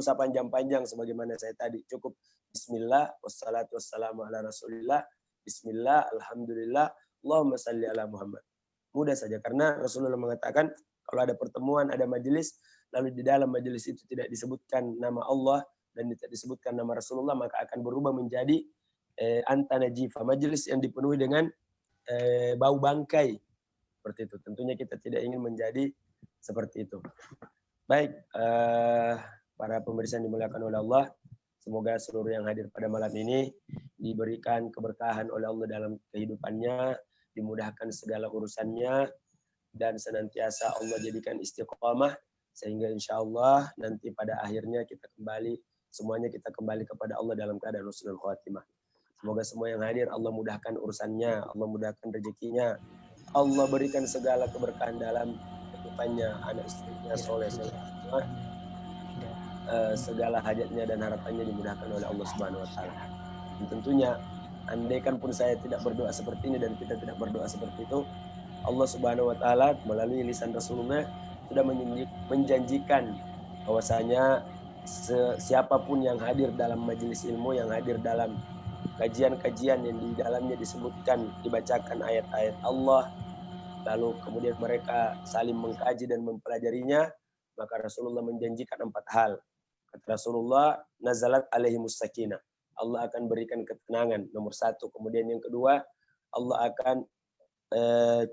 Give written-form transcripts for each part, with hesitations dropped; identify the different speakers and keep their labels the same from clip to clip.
Speaker 1: usah panjang-panjang sebagaimana saya tadi. Cukup bismillah, wassalatu wassalamu ala rasulillah, bismillah, alhamdulillah, Allahumma salli ala Muhammad. Mudah saja, karena Rasulullah mengatakan kalau ada pertemuan, ada majelis, lalu di dalam majelis itu tidak disebutkan nama Allah dan tidak disebutkan nama Rasulullah, maka akan berubah menjadi anta najifa, majelis yang dipenuhi dengan bau bangkai. Seperti itu. Tentunya kita tidak ingin menjadi seperti itu. Baik, para pemirsa yang dimuliakan oleh Allah, semoga seluruh yang hadir pada malam ini diberikan keberkahan oleh Allah dalam kehidupannya, dimudahkan segala urusannya, dan senantiasa Allah jadikan istiqamah, sehingga insya Allah nanti pada akhirnya semuanya kita kembali kepada Allah dalam keadaan husnul khatimah. Semoga semua yang hadir Allah mudahkan urusannya, Allah mudahkan rezekinya, Allah berikan segala keberkahan dalam kehidupannya, anak istrinya soleh, segala hajatnya dan harapannya dimudahkan oleh Allah Subhanahu wa taala. Dan tentunya andaikan pun saya tidak berdoa seperti ini dan kita tidak berdoa seperti itu, Allah Subhanahu wa taala melalui lisan Rasulullah sudah menjanjikan bahwasanya siapapun yang hadir dalam majelis ilmu, yang hadir dalam kajian-kajian yang di dalamnya disebutkan, dibacakan ayat-ayat Allah, lalu kemudian mereka saling mengkaji dan mempelajarinya, maka Rasulullah menjanjikan 4 hal. Kata Rasulullah, nazalat alaihimus sakinah. Allah akan berikan ketenangan, nomor 1. Kemudian yang kedua, Allah akan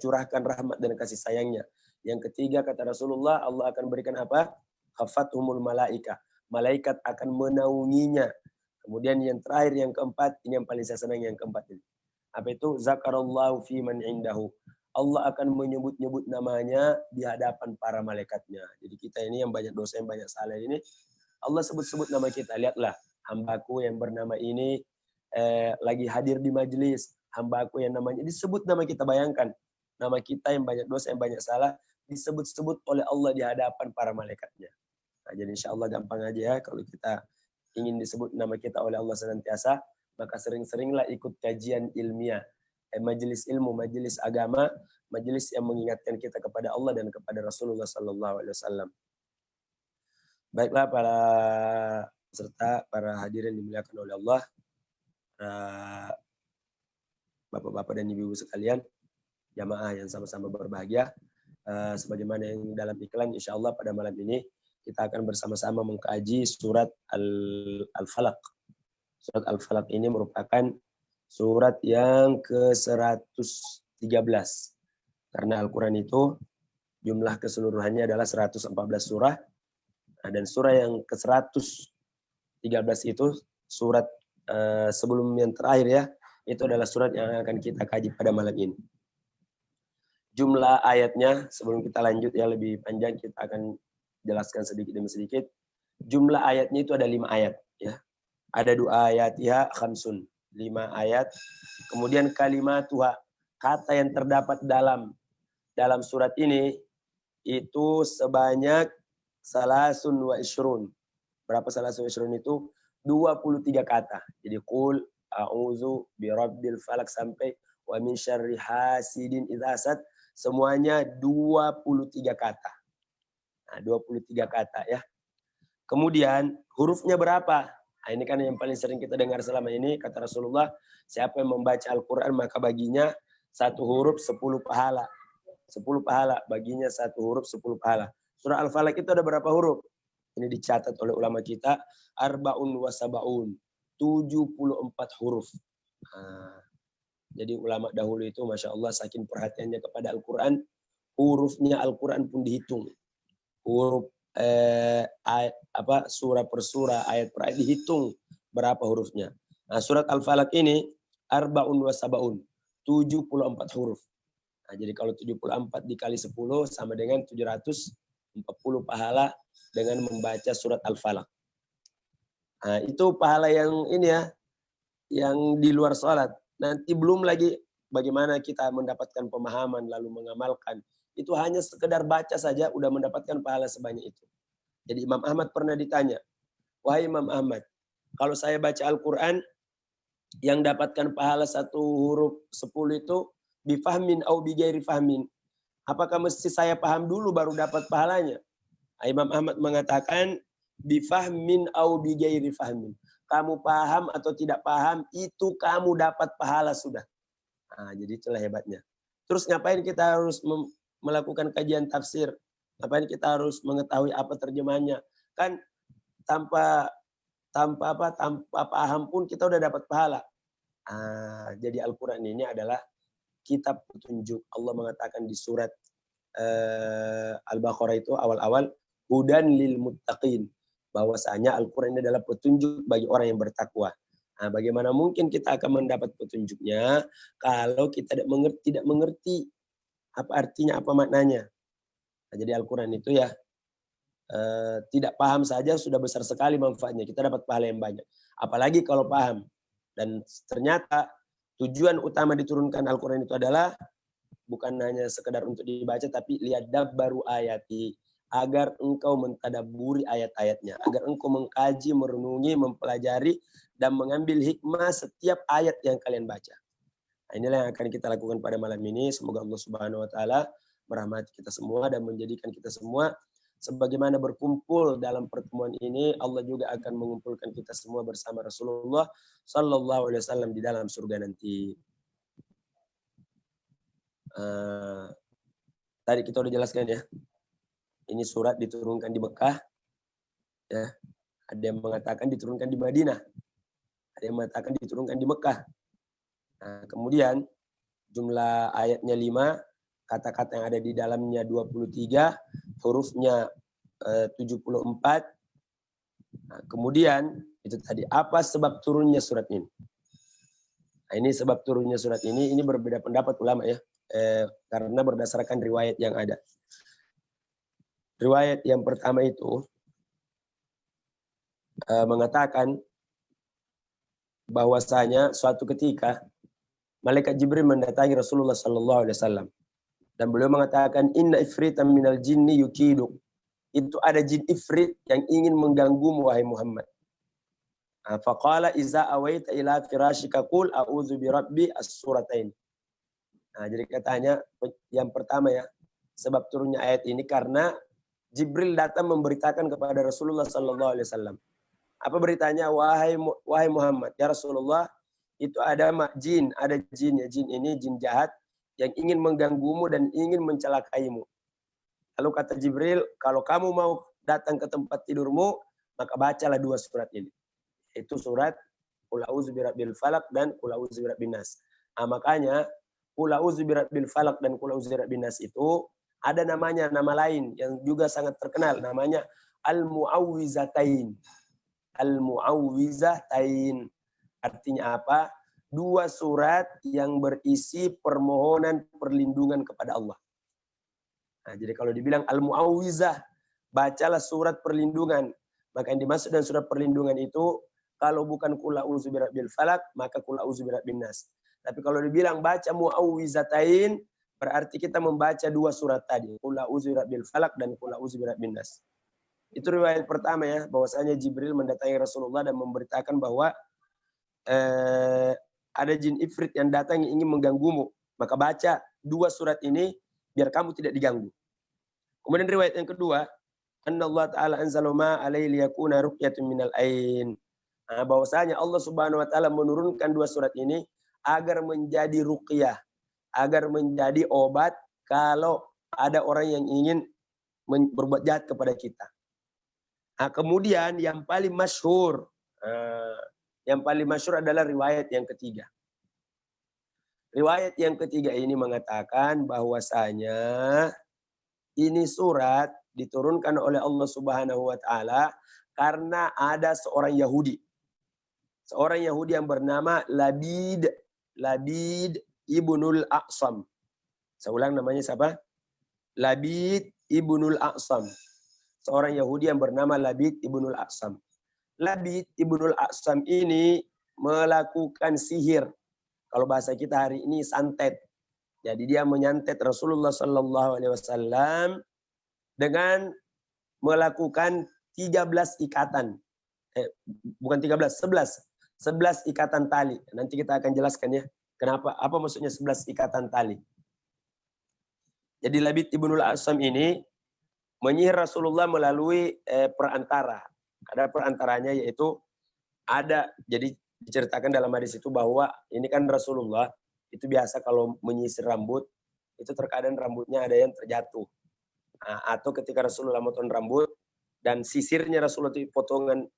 Speaker 1: curahkan rahmat dan kasih sayangnya. Yang ketiga, kata Rasulullah, Allah akan berikan apa? Khafathumul malaika. Malaikat akan menaunginya. Kemudian yang terakhir, yang keempat, ini yang paling saya senang, yang keempat ini. Apa itu? Zakarallahu fi man indahu. Allah akan menyebut-nyebut namanya di hadapan para malaikatnya. Jadi kita ini yang banyak dosa, yang banyak salah ini, Allah sebut-sebut nama kita. Lihatlah, hambaku yang bernama ini lagi hadir di majelis. Hambaku yang namanya disebut nama kita. Bayangkan, nama kita yang banyak dosa, yang banyak salah, disebut-sebut oleh Allah di hadapan para malaikatnya. Nah, jadi insya Allah gampang aja ya, kalau kita ingin disebut nama kita oleh Allah senantiasa, maka sering-seringlah ikut kajian ilmiah, majelis ilmu, majelis agama, majelis yang mengingatkan kita kepada Allah dan kepada Rasulullah Sallallahu Alaihi Wasallam. Baiklah para peserta, para hadirin dimuliakan oleh Allah, bapak-bapak dan ibu-ibu sekalian, jamaah yang sama-sama berbahagia. Sebagaimana yang dalam iklan, insya Allah pada malam ini kita akan bersama-sama mengkaji surat Al-Falaq. Surat Al-Falaq ini merupakan surat yang ke-113. Karena Al-Quran itu jumlah keseluruhannya adalah 114 surah. Dan surah yang ke-113 itu surat sebelum yang terakhir ya, itu adalah surat yang akan kita kaji pada malam ini. Jumlah ayatnya, sebelum kita lanjut ya lebih panjang, kita akan jelaskan sedikit demi sedikit. Jumlah ayatnya itu ada 5 ayat ya. Ada 2 ayat ya, khamsun, 5 ayat. Kemudian kalimatuha, kata yang terdapat dalam surat ini itu sebanyak salasun wa ishrun. Berapa salasun wa ishrun itu? 23 kata. Jadi qul a'udzu birabbil falaq sampai wa min syarri hasidin idza hasad, semuanya 23 kata. Nah, 23 kata ya. Kemudian hurufnya berapa? Nah, ini kan yang paling sering kita dengar selama ini, kata Rasulullah, siapa yang membaca Al-Quran maka baginya 1 huruf 10 pahala. 10 pahala, baginya 1 huruf 10 pahala. Surah Al-Falaq itu ada berapa huruf? Ini dicatat oleh ulama kita, arba'un wa sab'un, 74 huruf. Nah, jadi ulama dahulu itu Masya Allah saking perhatiannya kepada Al-Quran, hurufnya Al-Quran pun dihitung. Huruf surah per surah, ayat per ayat dihitung berapa hurufnya. Nah, surat Al-Falaq ini arba'un wa sab'un, 74 huruf. Nah, jadi kalau 74 dikali 10 sama dengan 740 pahala dengan membaca surat Al-Falaq. Nah, itu pahala yang ini ya, yang di luar sholat. Nanti belum lagi bagaimana kita mendapatkan pemahaman lalu mengamalkan. Itu hanya sekedar baca saja udah mendapatkan pahala sebanyak itu. Jadi Imam Ahmad pernah ditanya, wahai Imam Ahmad, kalau saya baca Al-Quran yang dapatkan pahala 1 huruf 10 itu bifahmin au bigairi fahmin, apakah mesti saya paham dulu baru dapat pahalanya? Imam Ahmad mengatakan bifahmin au bigairi fahmin. Kamu paham atau tidak paham, itu kamu dapat pahala sudah. Nah, jadi itulah hebatnya. Terus ngapain kita harus melakukan kajian tafsir? Ngapain kita harus mengetahui apa terjemahannya? Kan tanpa paham pun kita udah dapat pahala. Jadi Al-Quran ini adalah kitab petunjuk. Allah mengatakan di surat Al-Baqarah itu awal-awal, hudan lil muttaqin, bahwasanya Al-Quran ini adalah petunjuk bagi orang yang bertakwa. Nah, bagaimana mungkin kita akan mendapat petunjuknya kalau kita tidak mengerti apa artinya, apa maknanya. Nah, jadi Al-Quran itu ya tidak paham saja sudah besar sekali manfaatnya. Kita dapat pahala yang banyak. Apalagi kalau paham. Dan ternyata tujuan utama diturunkan Al-Quran itu adalah bukan hanya sekedar untuk dibaca, tapi liyadabbaru ayati, agar engkau mentadaburi ayat-ayatnya, agar engkau mengkaji, merenungi, mempelajari, dan mengambil hikmah setiap ayat yang kalian baca. Nah, inilah yang akan kita lakukan pada malam ini. Semoga Allah Subhanahu wa Ta'ala merahmati kita semua dan menjadikan kita semua sebagaimana berkumpul dalam pertemuan ini, Allah juga akan mengumpulkan kita semua bersama Rasulullah Sallallahu Alaihi Wasallam di dalam surga nanti. Tadi kita udah jelaskan ya. Ini surat diturunkan di Mekah. Ya, ada yang mengatakan diturunkan di Madinah. Ada yang mengatakan diturunkan di Mekah. Nah, kemudian jumlah ayatnya 5, kata-kata yang ada di dalamnya 23, hurufnya 74. Nah, kemudian itu tadi, apa sebab turunnya surat ini? Nah, ini sebab turunnya surat ini berbeda pendapat ulama ya, karena berdasarkan riwayat yang ada. Riwayat yang pertama itu mengatakan bahwasanya suatu ketika malaikat Jibril mendatangi Rasulullah Sallallahu Alaihi Wasallam. Dan beliau mengatakan, inna ifritan minal jinni yukiduk. Itu ada jin ifrit yang ingin mengganggumu, wahai Muhammad. Faqala iza awaita ila firashika qul a'udzu birabbi as-suratain. Nah, jadi katanya yang pertama ya, sebab turunnya ayat ini karena Jibril datang memberitakan kepada Rasulullah Sallallahu Alaihi Wasallam. Apa beritanya? Wahai Muhammad, ya Rasulullah, itu ada jin, ada jin ya, jin ini jin jahat yang ingin mengganggumu dan ingin mencelakaimu. Lalu kata Jibril, kalau kamu mau datang ke tempat tidurmu, maka bacalah 2 surat ini. Itu surat Qul a'udzu birabbil falaq dan Qul a'udzu birabbin nas. Nah, makanya Qul a'udzu birabbil falaq dan Qul a'udzu birabbin nas itu ada namanya, nama lain yang juga sangat terkenal, namanya Al-Mu'awwizatain. Al-Mu'awwizatain. Artinya apa? 2 surat yang berisi permohonan perlindungan kepada Allah. Nah, jadi kalau dibilang Al-Mu'awwizah, bacalah surat perlindungan. Maka yang dimaksud dengan surat perlindungan itu, kalau bukan Qul a'udzu birabbil falaq, maka Qul a'udzu birabbin nas. Tapi kalau dibilang baca Mu'awwizatain, berarti kita membaca 2 surat tadi, Qul a'udzu birabbil falaq dan Qul a'udzu birabbin nas. Itu riwayat pertama ya, bahwasanya Jibril mendatangi Rasulullah dan memberitakan bahwa ada jin ifrit yang datang yang ingin mengganggumu. Maka baca 2 surat ini biar kamu tidak diganggu. Kemudian riwayat yang kedua, Allah Ta'ala anzala ma alaihi liyakuna ruqyatun minal ain. Nah, bahwasanya Allah Subhanahu wa Ta'ala menurunkan 2 surat ini agar menjadi ruqyah, agar menjadi obat kalau ada orang yang ingin berbuat jahat kepada kita. Nah, kemudian yang paling masyhur adalah riwayat yang ketiga. Riwayat yang ketiga ini mengatakan bahwasanya ini surat diturunkan oleh Allah Subhanahu wa Ta'ala karena ada seorang Yahudi. Seorang Yahudi yang bernama Labid ibnul A'sam. Saya ulang, namanya siapa? Labid ibnul A'sam. Seorang Yahudi yang bernama Labid ibnul A'sam. Labid ibnul A'sam ini melakukan sihir. Kalau bahasa kita hari ini santet. Jadi dia menyantet Rasulullah Sallallahu Alaihi Wasallam dengan melakukan 13 ikatan. Bukan 13, 11 ikatan tali. Nanti kita akan jelaskan ya. Kenapa? Apa maksudnya 11 ikatan tali? Jadi Labid ibnul A'sam ini menyihir Rasulullah melalui perantara. Ada perantaranya yaitu ada, jadi diceritakan dalam hadis itu bahwa ini kan Rasulullah itu biasa kalau menyisir rambut, itu terkadang rambutnya ada yang terjatuh. Nah, atau ketika Rasulullah motong rambut dan sisirnya Rasulullah itu potongan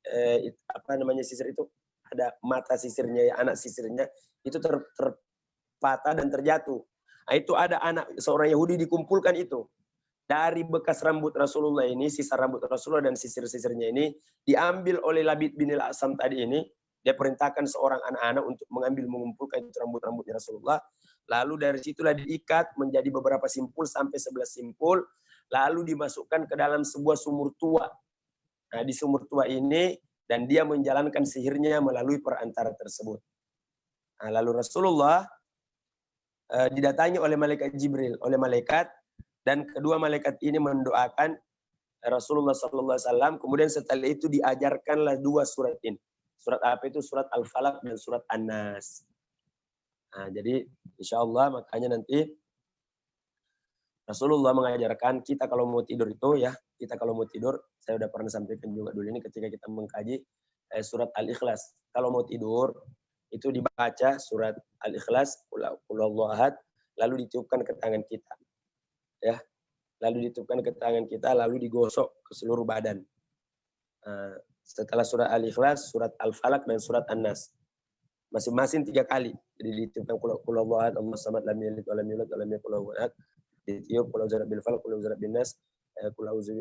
Speaker 1: sisir itu ada mata sisirnya ya, anak sisirnya itu terpatah dan terjatuh. Nah, itu ada anak seorang Yahudi dikumpulkan itu. Dari bekas rambut Rasulullah ini, sisa rambut Rasulullah dan sisir-sisirnya ini diambil oleh Labid bin Al-Asam tadi ini. Dia perintahkan seorang anak-anak untuk mengumpulkan rambut-rambutnya Rasulullah. Lalu dari situlah diikat menjadi beberapa simpul sampai 11 simpul. Lalu dimasukkan ke dalam sebuah sumur tua. Nah, di sumur tua ini dan dia menjalankan sihirnya melalui perantara tersebut. Nah, lalu Rasulullah didatangi oleh malaikat Jibril, oleh malaikat, dan kedua malaikat ini mendoakan Rasulullah SAW. Kemudian setelah itu diajarkanlah dua surat ini. Surat apa itu? Surat Al-Falaq dan surat An-Nas. Nah, jadi insya Allah makanya nanti Rasulullah mengajarkan kita kalau mau tidur itu ya, kita kalau mau tidur, saya udah pernah sampaikan juga dulu ini ketika kita mengkaji surat Al-Ikhlas. Kalau mau tidur itu dibaca surat Al-Ikhlas, Qul huwallahu ahad, lalu ditiupkan ke tangan kita. Ya, lalu ditiupkan ke tangan kita, lalu digosok ke seluruh badan. Setelah surat Al-Ikhlas, surat Al-Falaq dan surat An-Nas, masing-masing 3 kali. Jadi ditiupkan Qul huwallahu ahad, Allahus samad, lam yalid wa lam yulad wa lam yakul lahu kufuwan ahad. Ditiup Qul a'udzu birabbil falaq, Qul a'udzu birabbin nas, Qul a'udzu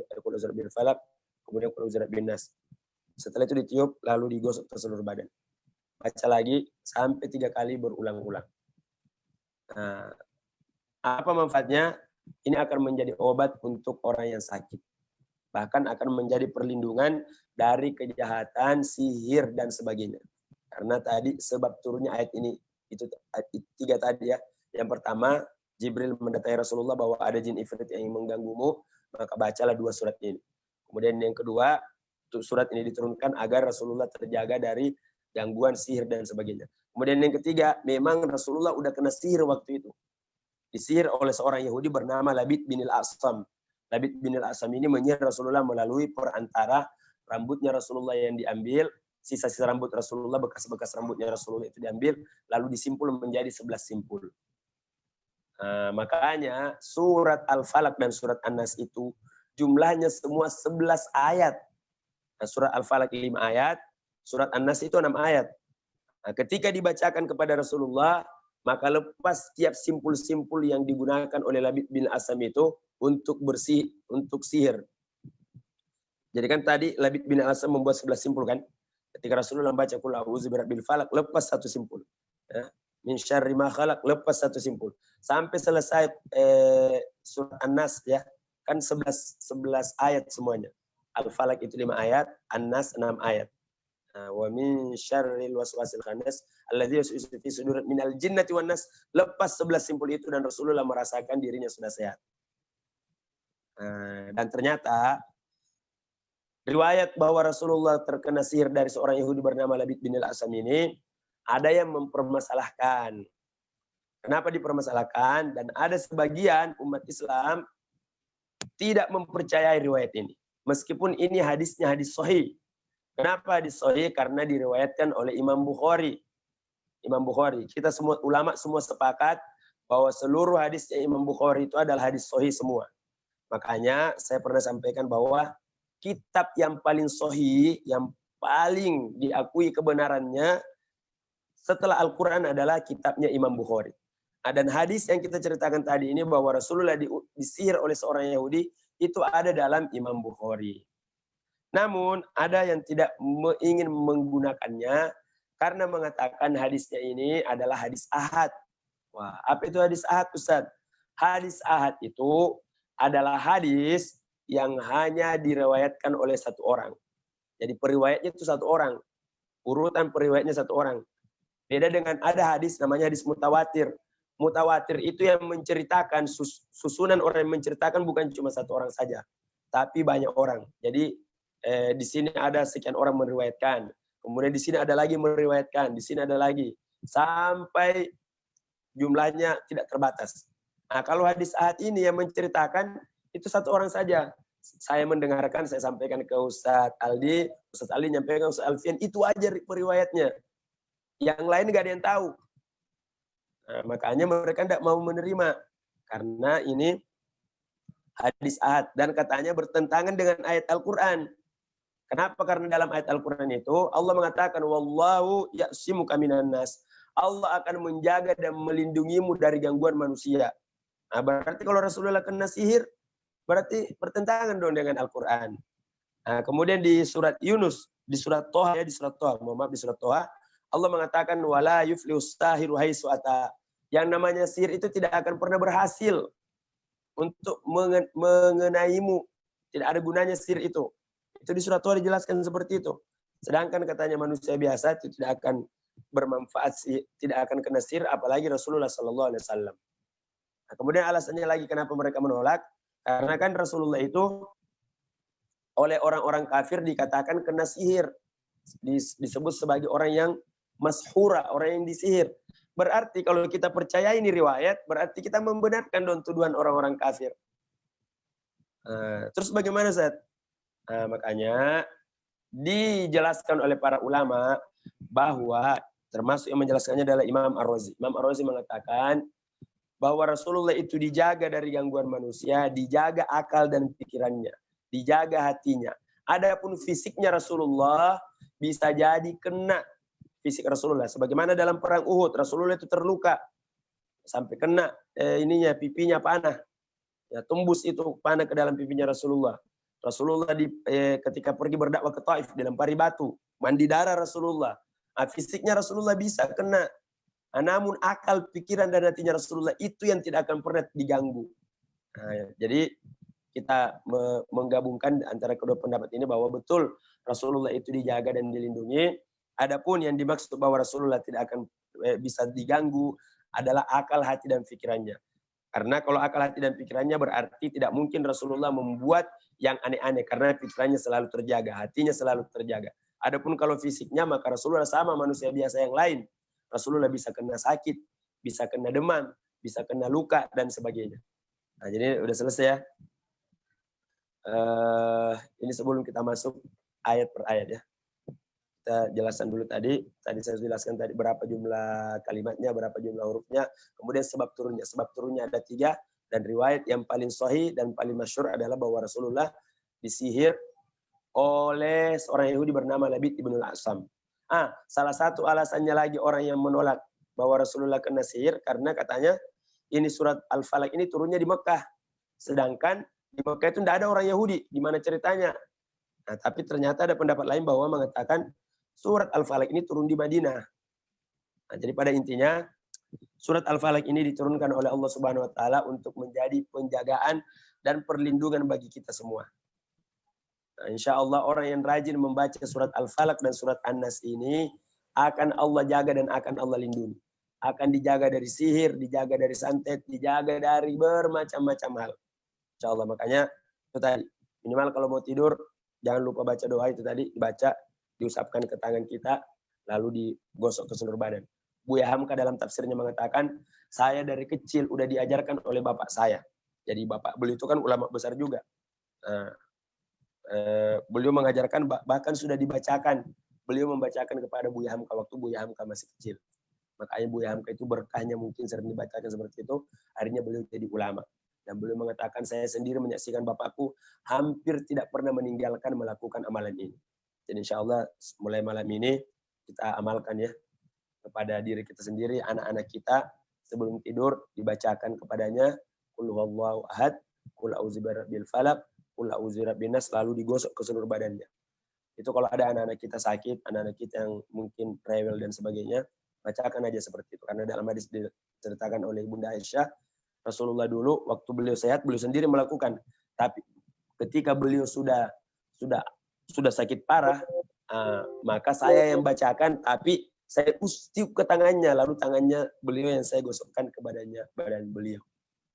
Speaker 1: birabbil falaq, kemudian Qul a'udzu birabbin nas. Setelah itu ditiup, lalu digosok ke seluruh badan. Baca lagi sampai 3 kali berulang-ulang. Nah, apa manfaatnya? Ini akan menjadi obat untuk orang yang sakit. Bahkan akan menjadi perlindungan dari kejahatan, sihir, dan sebagainya. Karena tadi sebab turunnya ayat ini, itu 3 tadi ya. Yang pertama, Jibril mendatangi Rasulullah bahwa ada jin ifrit yang mengganggumu, maka bacalah 2 surat ini. Kemudian yang kedua, surat ini diturunkan agar Rasulullah terjaga dari gangguan sihir dan sebagainya. Kemudian yang ketiga, memang Rasulullah udah kena sihir waktu itu. Disihir oleh seorang Yahudi bernama Labid bin Al-Asam. Labid bin Al-Asam ini menyihir Rasulullah melalui perantara rambutnya Rasulullah yang diambil, sisa-sisa rambut Rasulullah, bekas-bekas rambutnya Rasulullah itu diambil, lalu disimpul menjadi 11 simpul. Makanya surat Al-Falaq dan surat An-Nas itu jumlahnya semua 11 ayat. Nah, surat Al-Falaq 5 ayat, surat An-Nas itu 6 ayat. Nah, ketika dibacakan kepada Rasulullah, maka lepas setiap simpul-simpul yang digunakan oleh Labid bin Asam itu untuk bersih, untuk sihir. Jadi kan tadi Labid bin Asam membuat 11 simpul kan. Ketika Rasulullah membaca Qul a'udzu birabbil falaq, lepas 1 simpul. Ya. Min syarri ma khalaq, lepas 1 simpul. Sampai selesai surat An-Nas ya. Kan 11 ayat semuanya. Al-Falaq itu 5 ayat, An-Nas 6 ayat. Wa min syarril waswasil khannas alladzi yuwaswisu fi sudur minal jinnati wan nas. Lepas 11 simpul itu dan Rasulullah merasakan dirinya sudah sehat. Dan ternyata riwayat bahwa Rasulullah terkena sihir dari seorang Yahudi bernama Labid bin Al-Asam ini ada yang mempermasalahkan. Kenapa dipermasalahkan? Dan ada sebagian umat Islam tidak mempercayai riwayat ini. Meskipun ini hadisnya hadis sahih. Kenapa hadis sahih? Karena diriwayatkan oleh Imam Bukhari. Imam Bukhari. Kita semua ulama semua sepakat bahwa seluruh hadisnya Imam Bukhari itu adalah hadis sahih semua. Makanya saya pernah sampaikan bahwa kitab yang paling sahih, yang paling diakui kebenarannya setelah Al-Quran adalah kitabnya Imam Bukhari. Dan hadis yang kita ceritakan tadi ini bahwa Rasulullah disihir oleh seorang Yahudi itu ada dalam Imam Bukhari. Namun ada yang tidak ingin menggunakannya karena mengatakan hadisnya ini adalah hadis ahad. Wah, apa itu hadis ahad, Ustaz? Hadis ahad itu adalah hadis yang hanya diriwayatkan oleh 1 orang. Jadi periwayatnya itu 1 orang. Urutan periwayatnya 1 orang. Beda dengan ada hadis namanya hadis mutawatir. Mutawatir itu yang menceritakan, susunan orang yang menceritakan bukan cuma 1 orang saja. Tapi banyak orang. Jadi di sini ada sekian orang meriwayatkan. Kemudian di sini ada lagi meriwayatkan. Di sini ada lagi. Sampai jumlahnya tidak terbatas. Nah, kalau hadis ahad ini yang menceritakan itu 1 orang saja. saya mendengarkan, saya sampaikan ke Ustadz Aldi nyampaikan ke Ustadz Alfian, itu aja periwayatnya. Yang lain nggak ada yang tahu. Nah, makanya mereka tidak mau menerima. Karena ini hadis ahad. Dan katanya bertentangan dengan ayat Al-Quran. Kenapa? Karena dalam ayat Al-Quran itu Allah mengatakan, Wallahu ya'simuka minan nas. Allah akan menjaga dan melindungimu dari gangguan manusia. Nah, berarti kalau Rasulullah kena sihir, berarti bertentangan dong dengan Al-Quran. Nah, kemudian di surat Yunus, di surat Toha, di surat Toha, Allah mengatakan, wala yuflihus sahiru haitsu ata. Yang namanya sihir itu tidak akan pernah berhasil untuk mengenaimu. Tidak ada gunanya sihir itu. Itu di surat Toha dijelaskan seperti itu. Sedangkan katanya manusia biasa itu tidak akan bermanfaat, tidak akan kena sihir, apalagi Rasulullah Sallallahu Alaihi Wasallam. Nah, kemudian alasannya lagi kenapa mereka menolak, karena kan Rasulullah itu oleh orang-orang kafir dikatakan kena sihir, disebut sebagai orang yang mashura, orang yang disihir. Berarti kalau kita percaya ini riwayat, berarti kita membenarkan dong tuduhan orang-orang kafir. Terus bagaimana, Ustaz? Makanya dijelaskan oleh para ulama bahwa termasuk yang menjelaskannya adalah Imam Ar-Razi. Imam Ar-Razi mengatakan bahwa Rasulullah itu dijaga dari gangguan manusia, dijaga akal dan pikirannya, dijaga hatinya. Adapun fisiknya Rasulullah bisa jadi kena fisik Rasulullah. Sebagaimana dalam perang Uhud, Rasulullah itu terluka sampai kena pipinya panah. Ya, tembus itu panah ke dalam pipinya Rasulullah. Rasulullah ketika pergi berdakwah ke Taif dilempari batu, mandi darah Rasulullah. Fisiknya Rasulullah bisa kena. Namun akal, pikiran dan hatinya Rasulullah itu yang tidak akan pernah diganggu. Jadi kita menggabungkan antara kedua pendapat ini bahwa betul Rasulullah itu dijaga dan dilindungi. Adapun yang dimaksud bahwa Rasulullah tidak akan bisa diganggu adalah akal, hati, dan pikirannya. Karena kalau akal, hati, dan pikirannya berarti tidak mungkin Rasulullah membuat yang aneh-aneh. Karena pikirannya selalu terjaga, hatinya selalu terjaga. Adapun kalau fisiknya, maka Rasulullah sama manusia biasa yang lain. Rasulullah bisa kena sakit, bisa kena demam, bisa kena luka, dan sebagainya. Nah, jadi udah selesai ya. Ini sebelum kita masuk ayat per ayat ya. Kita jelaskan dulu tadi saya jelaskan tadi berapa jumlah kalimatnya, berapa jumlah hurufnya, kemudian sebab turunnya. Sebab turunnya ada 3, dan riwayat yang paling sahih dan paling masyhur adalah bahwa Rasulullah disihir oleh seorang Yahudi bernama Labid ibn al-Asam. Salah satu alasannya lagi orang yang menolak bahwa Rasulullah kena sihir, karena katanya ini surat Al-Falaq ini turunnya di Mekah. Sedangkan di Mekah itu tidak ada orang Yahudi. Gimana ceritanya? Nah, tapi ternyata ada pendapat lain bahwa mengatakan surat Al-Falaq ini turun di Madinah. Nah, jadi pada intinya surat Al-Falaq ini diturunkan oleh Allah Subhanahu wa taala untuk menjadi penjagaan dan perlindungan bagi kita semua. Nah, insya Allah orang yang rajin membaca surat Al-Falaq dan surat An-Nas ini akan Allah jaga dan akan Allah lindungi. Akan dijaga dari sihir, dijaga dari santet, dijaga dari bermacam-macam hal. Insya Allah, makanya itu tadi. Minimal kalau mau tidur, jangan lupa baca doa itu tadi, dibaca, diusapkan ke tangan kita, lalu digosok ke seluruh badan. Buya Hamka dalam tafsirnya mengatakan, saya dari kecil udah diajarkan oleh bapak saya. Jadi bapak beliau itu kan ulama besar juga. Beliau mengajarkan, bahkan sudah dibacakan. Beliau membacakan kepada Buya Hamka waktu Buya Hamka masih kecil. Makanya Buya Hamka itu berkahnya mungkin sering dibacakan seperti itu, akhirnya beliau jadi ulama. Dan beliau mengatakan, saya sendiri menyaksikan bapakku hampir tidak pernah meninggalkan melakukan amalan ini. Jadi insya Allah mulai malam ini kita amalkan ya kepada diri kita sendiri, anak-anak kita sebelum tidur dibacakan kepadanya Qul huwallahu ahad, Qul a'udzu birabbil falaq, Qul a'udzu birabbin nas, lalu digosok ke seluruh badannya. Itu kalau ada anak-anak kita sakit, anak-anak kita yang mungkin rewel dan sebagainya, bacakan aja seperti itu. Karena dalam hadis diceritakan oleh Bunda Aisyah, Rasulullah dulu waktu beliau sehat beliau sendiri melakukan, tapi ketika beliau sudah sakit parah, maka saya yang bacakan, tapi saya tiup ke tangannya, lalu tangannya beliau yang saya gosokkan ke badan beliau.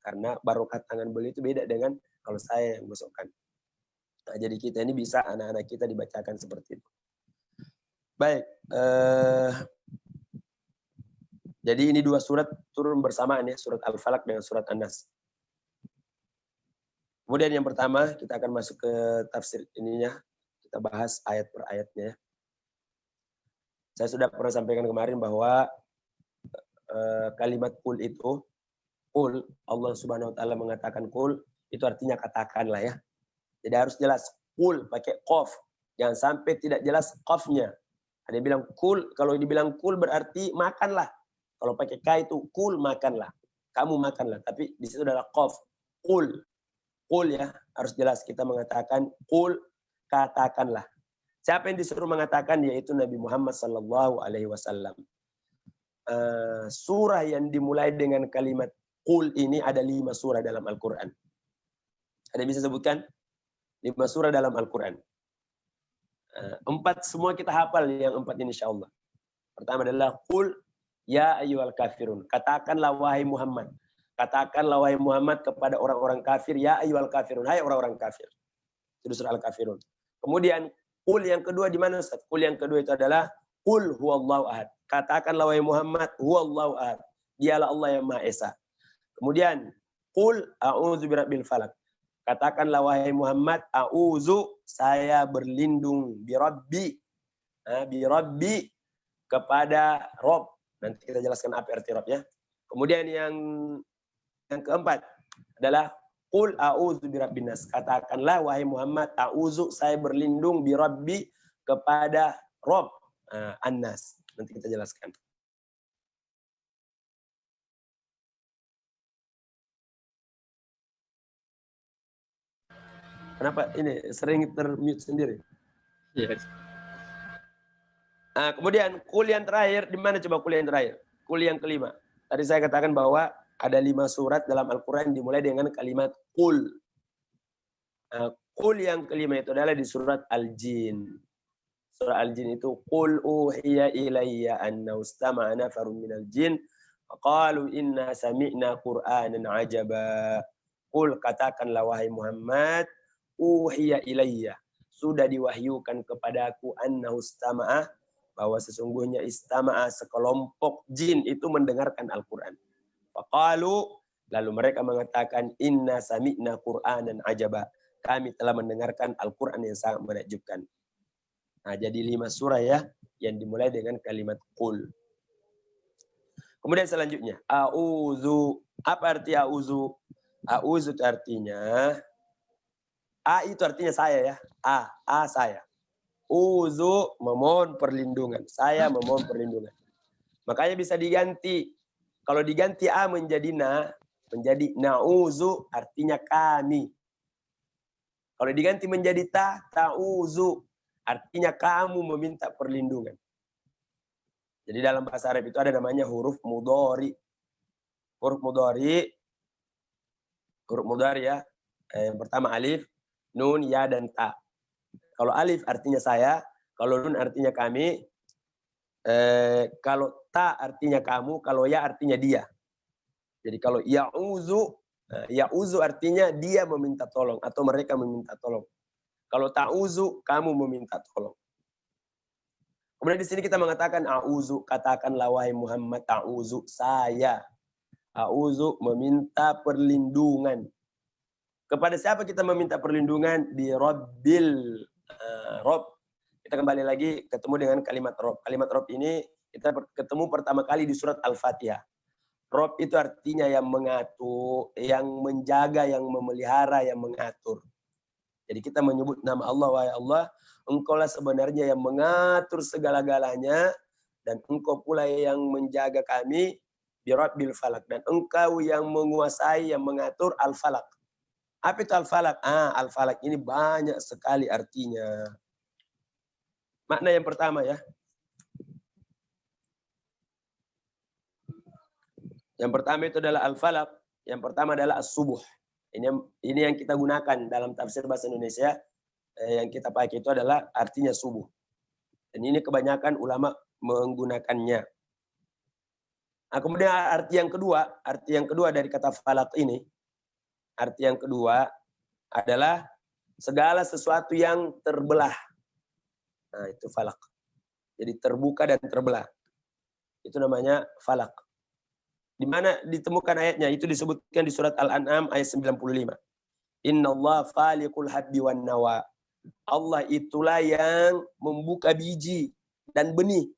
Speaker 1: Karena barokah tangan beliau itu beda dengan kalau saya yang gosokkan. Nah, jadi kita ini bisa anak-anak kita dibacakan seperti itu. Baik, jadi ini 2 surat turun bersamaan ya, surat Al-Falaq dengan surat An-Nas. Kemudian yang pertama, kita akan masuk ke tafsir ininya. Kita bahas ayat per ayatnya. Saya sudah pernah sampaikan kemarin bahwa kalimat kul itu, kul, Allah Subhanahu wa taala mengatakan kul, itu artinya katakanlah ya. Jadi harus jelas kul pakai qaf. Jangan sampai tidak jelas qafnya. Ada yang bilang kul, kalau dibilang kul berarti makanlah. Kalau pakai ka itu kul makanlah. Kamu makanlah, tapi di situ adalah qaf. Kul. Kul ya, harus jelas kita mengatakan kul, katakanlah. Siapa yang disuruh mengatakan? Yaitu Nabi Muhammad sallallahu alaihi wasallam. Surah yang dimulai dengan kalimat kul ini ada 5 surah dalam Al-Quran. Ada yang bisa sebutkan? 5 surah dalam Al-Quran. 4 semua kita hafal yang 4 ini insyaallah. Pertama adalah kul ya ayyuhal kafirun. Katakanlah wahai Muhammad. Katakanlah wahai Muhammad kepada orang-orang kafir, ya ayyuhal kafirun, hai orang-orang kafir. Itu surah Al-Kafirun. Kemudian kul yang kedua di mana Ustaz? Kul yang kedua itu adalah kul huwallahu ahad. Katakanlah wahai Muhammad, huwallahu ahad. Dialah Allah yang Maha Esa. Kemudian kul a'udzu birabbil falaq. Katakanlah wahai Muhammad, a'udzu, saya berlindung birabbi, birabbi kepada Rob. Nanti kita jelaskan apa arti Rob ya. Kemudian yang keempat adalah qul a'udzu birabbin nas. Katakanlah wahai Muhammad, a'udzu, saya berlindung birabbi kepada Rob an-nas. Nanti kita jelaskan. Kenapa ini sering termute sendiri?
Speaker 2: Yes.
Speaker 1: Kemudian kul yang terakhir, di mana coba kul yang terakhir? Kul yang kelima. Tadi saya katakan bahwa ada 5 surat dalam Al-Quran dimulai dengan kalimat kul. Kul yang kelima itu adalah di surat Al-Jin. Surah Al-Jin itu kul uhiya ilayya anna ustama'a nafarun minal jin qalu inna sami'na qur'anan ajaba. Kul, katakanlah wahai Muhammad, uhiya ilayya, sudah diwahyukan kepadaku annahu istama'a, bahwa sesungguhnya istama'a, sekelompok jin itu mendengarkan Al-Quran. Faqalu, lalu mereka mengatakan inna sami'na qur'anan ajaba, kami telah mendengarkan Al-Quran yang sangat menakjubkan. Nah, jadi 5 surah ya yang dimulai dengan kalimat qul. Kemudian selanjutnya a'udzu. Apa arti a'udzu? A'udzu itu artinya, A itu artinya saya ya. A saya. Uzu memohon perlindungan. Saya memohon perlindungan. Makanya bisa diganti. Kalau diganti A menjadi na, menjadi na'uzu artinya kami. Kalau diganti menjadi ta'uzu artinya kamu meminta perlindungan. Jadi dalam bahasa Arab itu ada namanya huruf mudhari. Huruf mudhari ya. Yang pertama alif, nun, ya, dan ta. Kalau alif artinya saya, kalau nun artinya kami, kalau ta artinya kamu, kalau ya artinya dia. Jadi kalau ya'uzu artinya dia meminta tolong atau mereka meminta tolong. Kalau ta'uzu, kamu meminta tolong. Kemudian di sini kita mengatakan a'uzu, katakanlah wahai Muhammad, a'uzu, saya. A'uzu meminta perlindungan. Kepada siapa kita meminta perlindungan? Di Rabbil. Rob. Kita kembali lagi ketemu dengan kalimat Rob. Kalimat Rob ini kita ketemu pertama kali di surat Al-Fatihah. Rob itu artinya yang mengatur, yang menjaga, yang memelihara, yang mengatur. Jadi kita menyebut nama Allah, wahai Allah, Engkau lah sebenarnya yang mengatur segala-galanya, dan Engkau pula yang menjaga kami, birabbil falak, dan Engkau yang menguasai, yang mengatur al-falak. Apa itu al-falak? Al-falak ini banyak sekali artinya. Makna yang pertama ya. Yang pertama itu adalah al-falak. Yang pertama adalah as-subuh. Ini yang kita gunakan dalam tafsir bahasa Indonesia. Yang kita pakai itu adalah artinya subuh. Dan ini kebanyakan ulama menggunakannya. Nah, kemudian arti yang kedua dari kata falak ini, arti yang kedua adalah segala sesuatu yang terbelah. Nah, itu falak. Jadi terbuka dan terbelah. Itu namanya falak. Di mana ditemukan ayatnya? Itu disebutkan di surat Al-An'am ayat 95. Innallaha faliqul habbi wan nawa. Allah itulah yang membuka biji dan benih.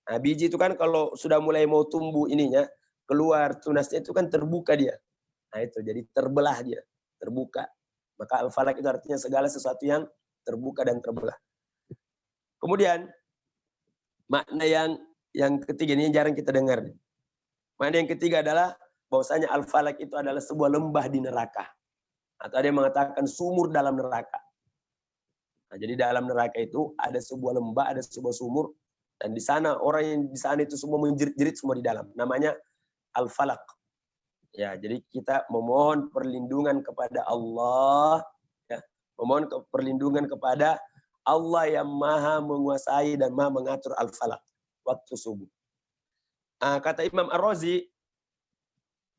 Speaker 1: Nah, biji itu kan kalau sudah mulai mau tumbuh ininya, keluar tunasnya itu kan terbuka dia. Nah itu, jadi terbelah dia, terbuka. Maka al-falak itu artinya segala sesuatu yang terbuka dan terbelah. Kemudian, makna yang ketiga ini yang jarang kita dengar. Makna yang ketiga adalah bahwasanya al-falak itu adalah sebuah lembah di neraka. Atau ada yang mengatakan sumur dalam neraka. Nah, jadi dalam neraka itu ada sebuah lembah, ada sebuah sumur, dan di sana orang yang di sana itu semua menjerit-jerit semua di dalam. Namanya al-falak. Ya, jadi kita memohon perlindungan kepada Allah, ya, memohon perlindungan kepada Allah yang Maha menguasai dan Maha mengatur al-falak waktu subuh. Kata Imam Ar-Razi,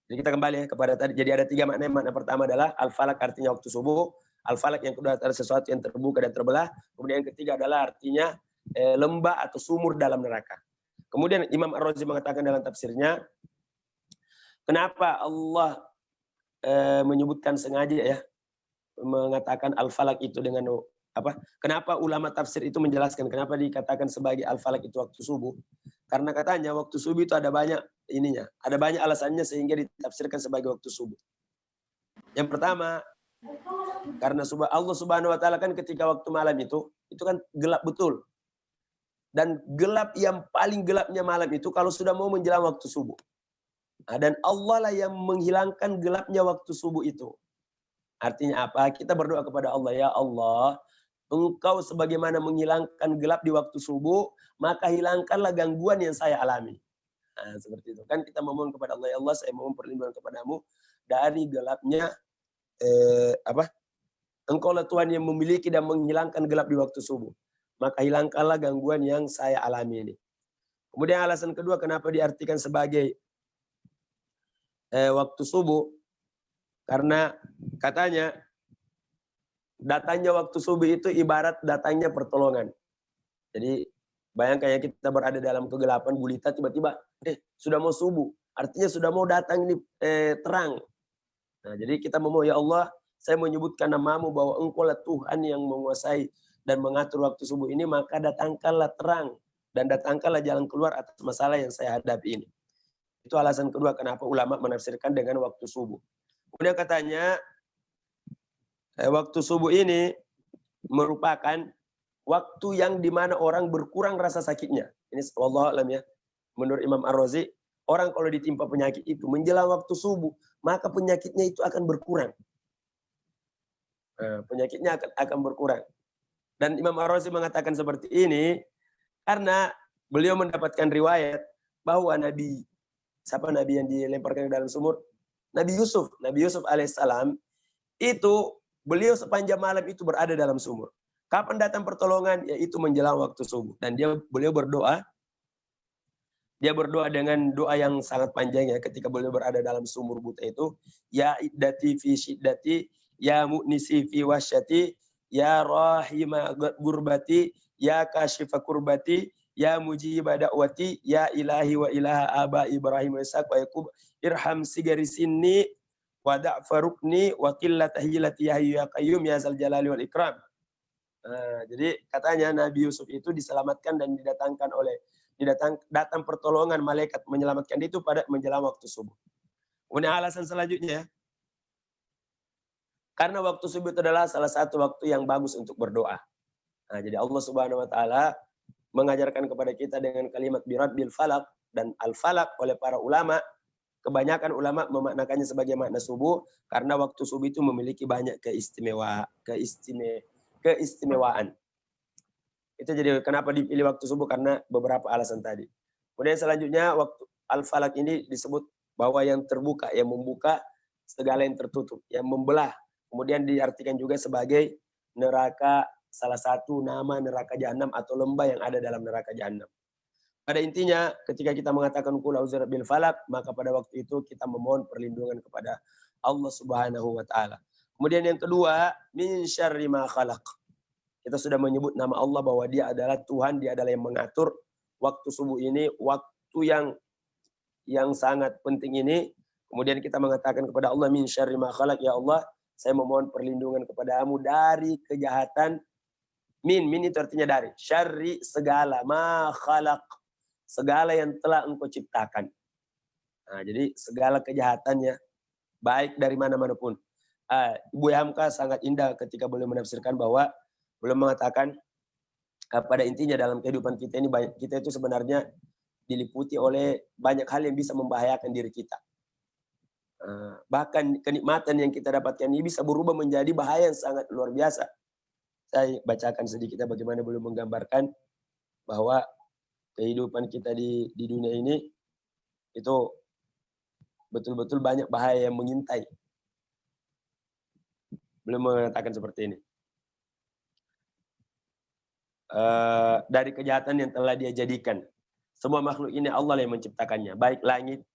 Speaker 1: jadi kita kembali kepada tadi. Jadi ada 3 makna. Makna pertama adalah al-falak artinya waktu subuh. Al-falak yang kedua adalah sesuatu yang terbuka dan terbelah. Kemudian yang ketiga adalah artinya lembah atau sumur dalam neraka. Kemudian Imam Ar-Razi mengatakan dalam tafsirnya, kenapa Allah menyebutkan sengaja ya, mengatakan al-falak itu dengan apa? Kenapa ulama tafsir itu menjelaskan kenapa dikatakan sebagai al-falak itu waktu subuh? Karena katanya waktu subuh itu ada banyak ininya, ada banyak alasannya sehingga ditafsirkan sebagai waktu subuh. Yang pertama, karena Allah Subhanahu wa taala kan ketika waktu malam itu kan gelap betul. Dan gelap yang paling gelapnya malam itu kalau sudah mau menjelang waktu subuh. Nah, dan Allah lah yang menghilangkan gelapnya waktu subuh itu. Artinya apa? Kita berdoa kepada Allah, ya Allah, Engkau sebagaimana menghilangkan gelap di waktu subuh, maka hilangkanlah gangguan yang saya alami. Nah, seperti itu. Kan kita memohon kepada Allah, ya Allah, saya mohon perlindungan kepadamu dari gelapnya Engkau lah Tuhan yang memiliki dan menghilangkan gelap di waktu subuh. Maka hilangkanlah gangguan yang saya alami ini. Kemudian alasan kedua kenapa diartikan sebagai waktu subuh, karena katanya datangnya waktu subuh itu ibarat datangnya pertolongan. Jadi bayangkan ya, kita berada dalam kegelapan gulita, tiba-tiba sudah mau subuh, artinya sudah mau datang ini terang. Nah, jadi kita memohon, ya Allah, saya menyebutkan namamu bahwa Engkau lah Tuhan yang menguasai dan mengatur waktu subuh ini, maka datangkanlah terang dan datangkanlah jalan keluar atas masalah yang saya hadapi ini. Itu alasan kedua kenapa ulama menafsirkan dengan waktu subuh. Kemudian katanya waktu subuh ini merupakan waktu yang dimana orang berkurang rasa sakitnya. Ini wallahu alam ya. Menurut Imam Ar-Razi, orang kalau ditimpa penyakit itu menjelang waktu subuh, maka penyakitnya itu akan berkurang. Penyakitnya akan berkurang. Dan Imam Ar-Razi mengatakan seperti ini karena beliau mendapatkan riwayat bahwa Nabi yang dilemparkan ke dalam sumur? Nabi Yusuf alaihissalam itu beliau sepanjang malam itu berada dalam sumur. Kapan datang pertolongan? Yaitu menjelang waktu subuh. Dan beliau berdoa. Dia berdoa dengan doa yang sangat panjang ya ketika beliau berada dalam sumur buta itu. Ya iddati fi syiddati, ya mu'nisi fi wasyati, ya rahima gurbati, ya kashifa kurbati, ya mujiba da'wati, ya ilahi wa ilaha aba Ibrahim wa Ishaq wa Yaqub, irham sigari sinni wa da'farukni wa qillata hilati ya hayyu ya qayyum ya zal jalali wal ikram. Jadi katanya Nabi Yusuf itu diselamatkan dan datang pertolongan malaikat menyelamatkan itu pada menjelang waktu subuh. Kemudian alasan selanjutnya, karena waktu subuh itu adalah salah satu waktu yang bagus untuk berdoa. Nah, jadi Allah Subhanahu wa taala mengajarkan kepada kita dengan kalimat biradbil falak dan al-falak oleh para ulama. Kebanyakan ulama memaknakannya sebagai makna subuh karena waktu subuh itu memiliki banyak keistimewaan. Itu jadi kenapa dipilih waktu subuh, karena beberapa alasan tadi. Kemudian selanjutnya waktu al-falak ini disebut bahwa yang terbuka, yang membuka segala yang tertutup, yang membelah. Kemudian diartikan juga sebagai neraka, salah satu nama neraka jahanam atau lembah yang ada dalam neraka jahanam. Pada intinya ketika kita mengatakan qul a'udzu birabbil falaq, maka pada waktu itu kita memohon perlindungan kepada Allah Subhanahu wa taala. Kemudian yang kedua, min syarri ma khalaq. Kita sudah menyebut nama Allah bahwa dia adalah Tuhan, dia adalah yang mengatur waktu subuh ini, waktu yang sangat penting ini. Kemudian kita mengatakan kepada Allah min syarri ma khalaq, ya Allah, Saya memohon perlindungan kepadamu dari kejahatan. Min itu artinya dari. Syarri segala ma khalaq. Segala yang telah engkau ciptakan. Nah, jadi segala kejahatannya, baik dari mana-mana pun. Ibu Hamka sangat indah ketika boleh menafsirkan bahwa belum mengatakan pada intinya dalam kehidupan kita ini, kita itu sebenarnya diliputi oleh banyak hal yang bisa membahayakan diri kita. Bahkan kenikmatan yang kita dapatkan ini bisa berubah menjadi bahaya yang sangat luar biasa. Saya bacakan sedikit bagaimana belum menggambarkan bahwa kehidupan kita di dunia ini itu betul-betul banyak bahaya yang mengintai. Belum mengatakan seperti ini. Dari kejahatan yang telah dia jadikan. Semua makhluk ini Allah yang menciptakannya. Baik langit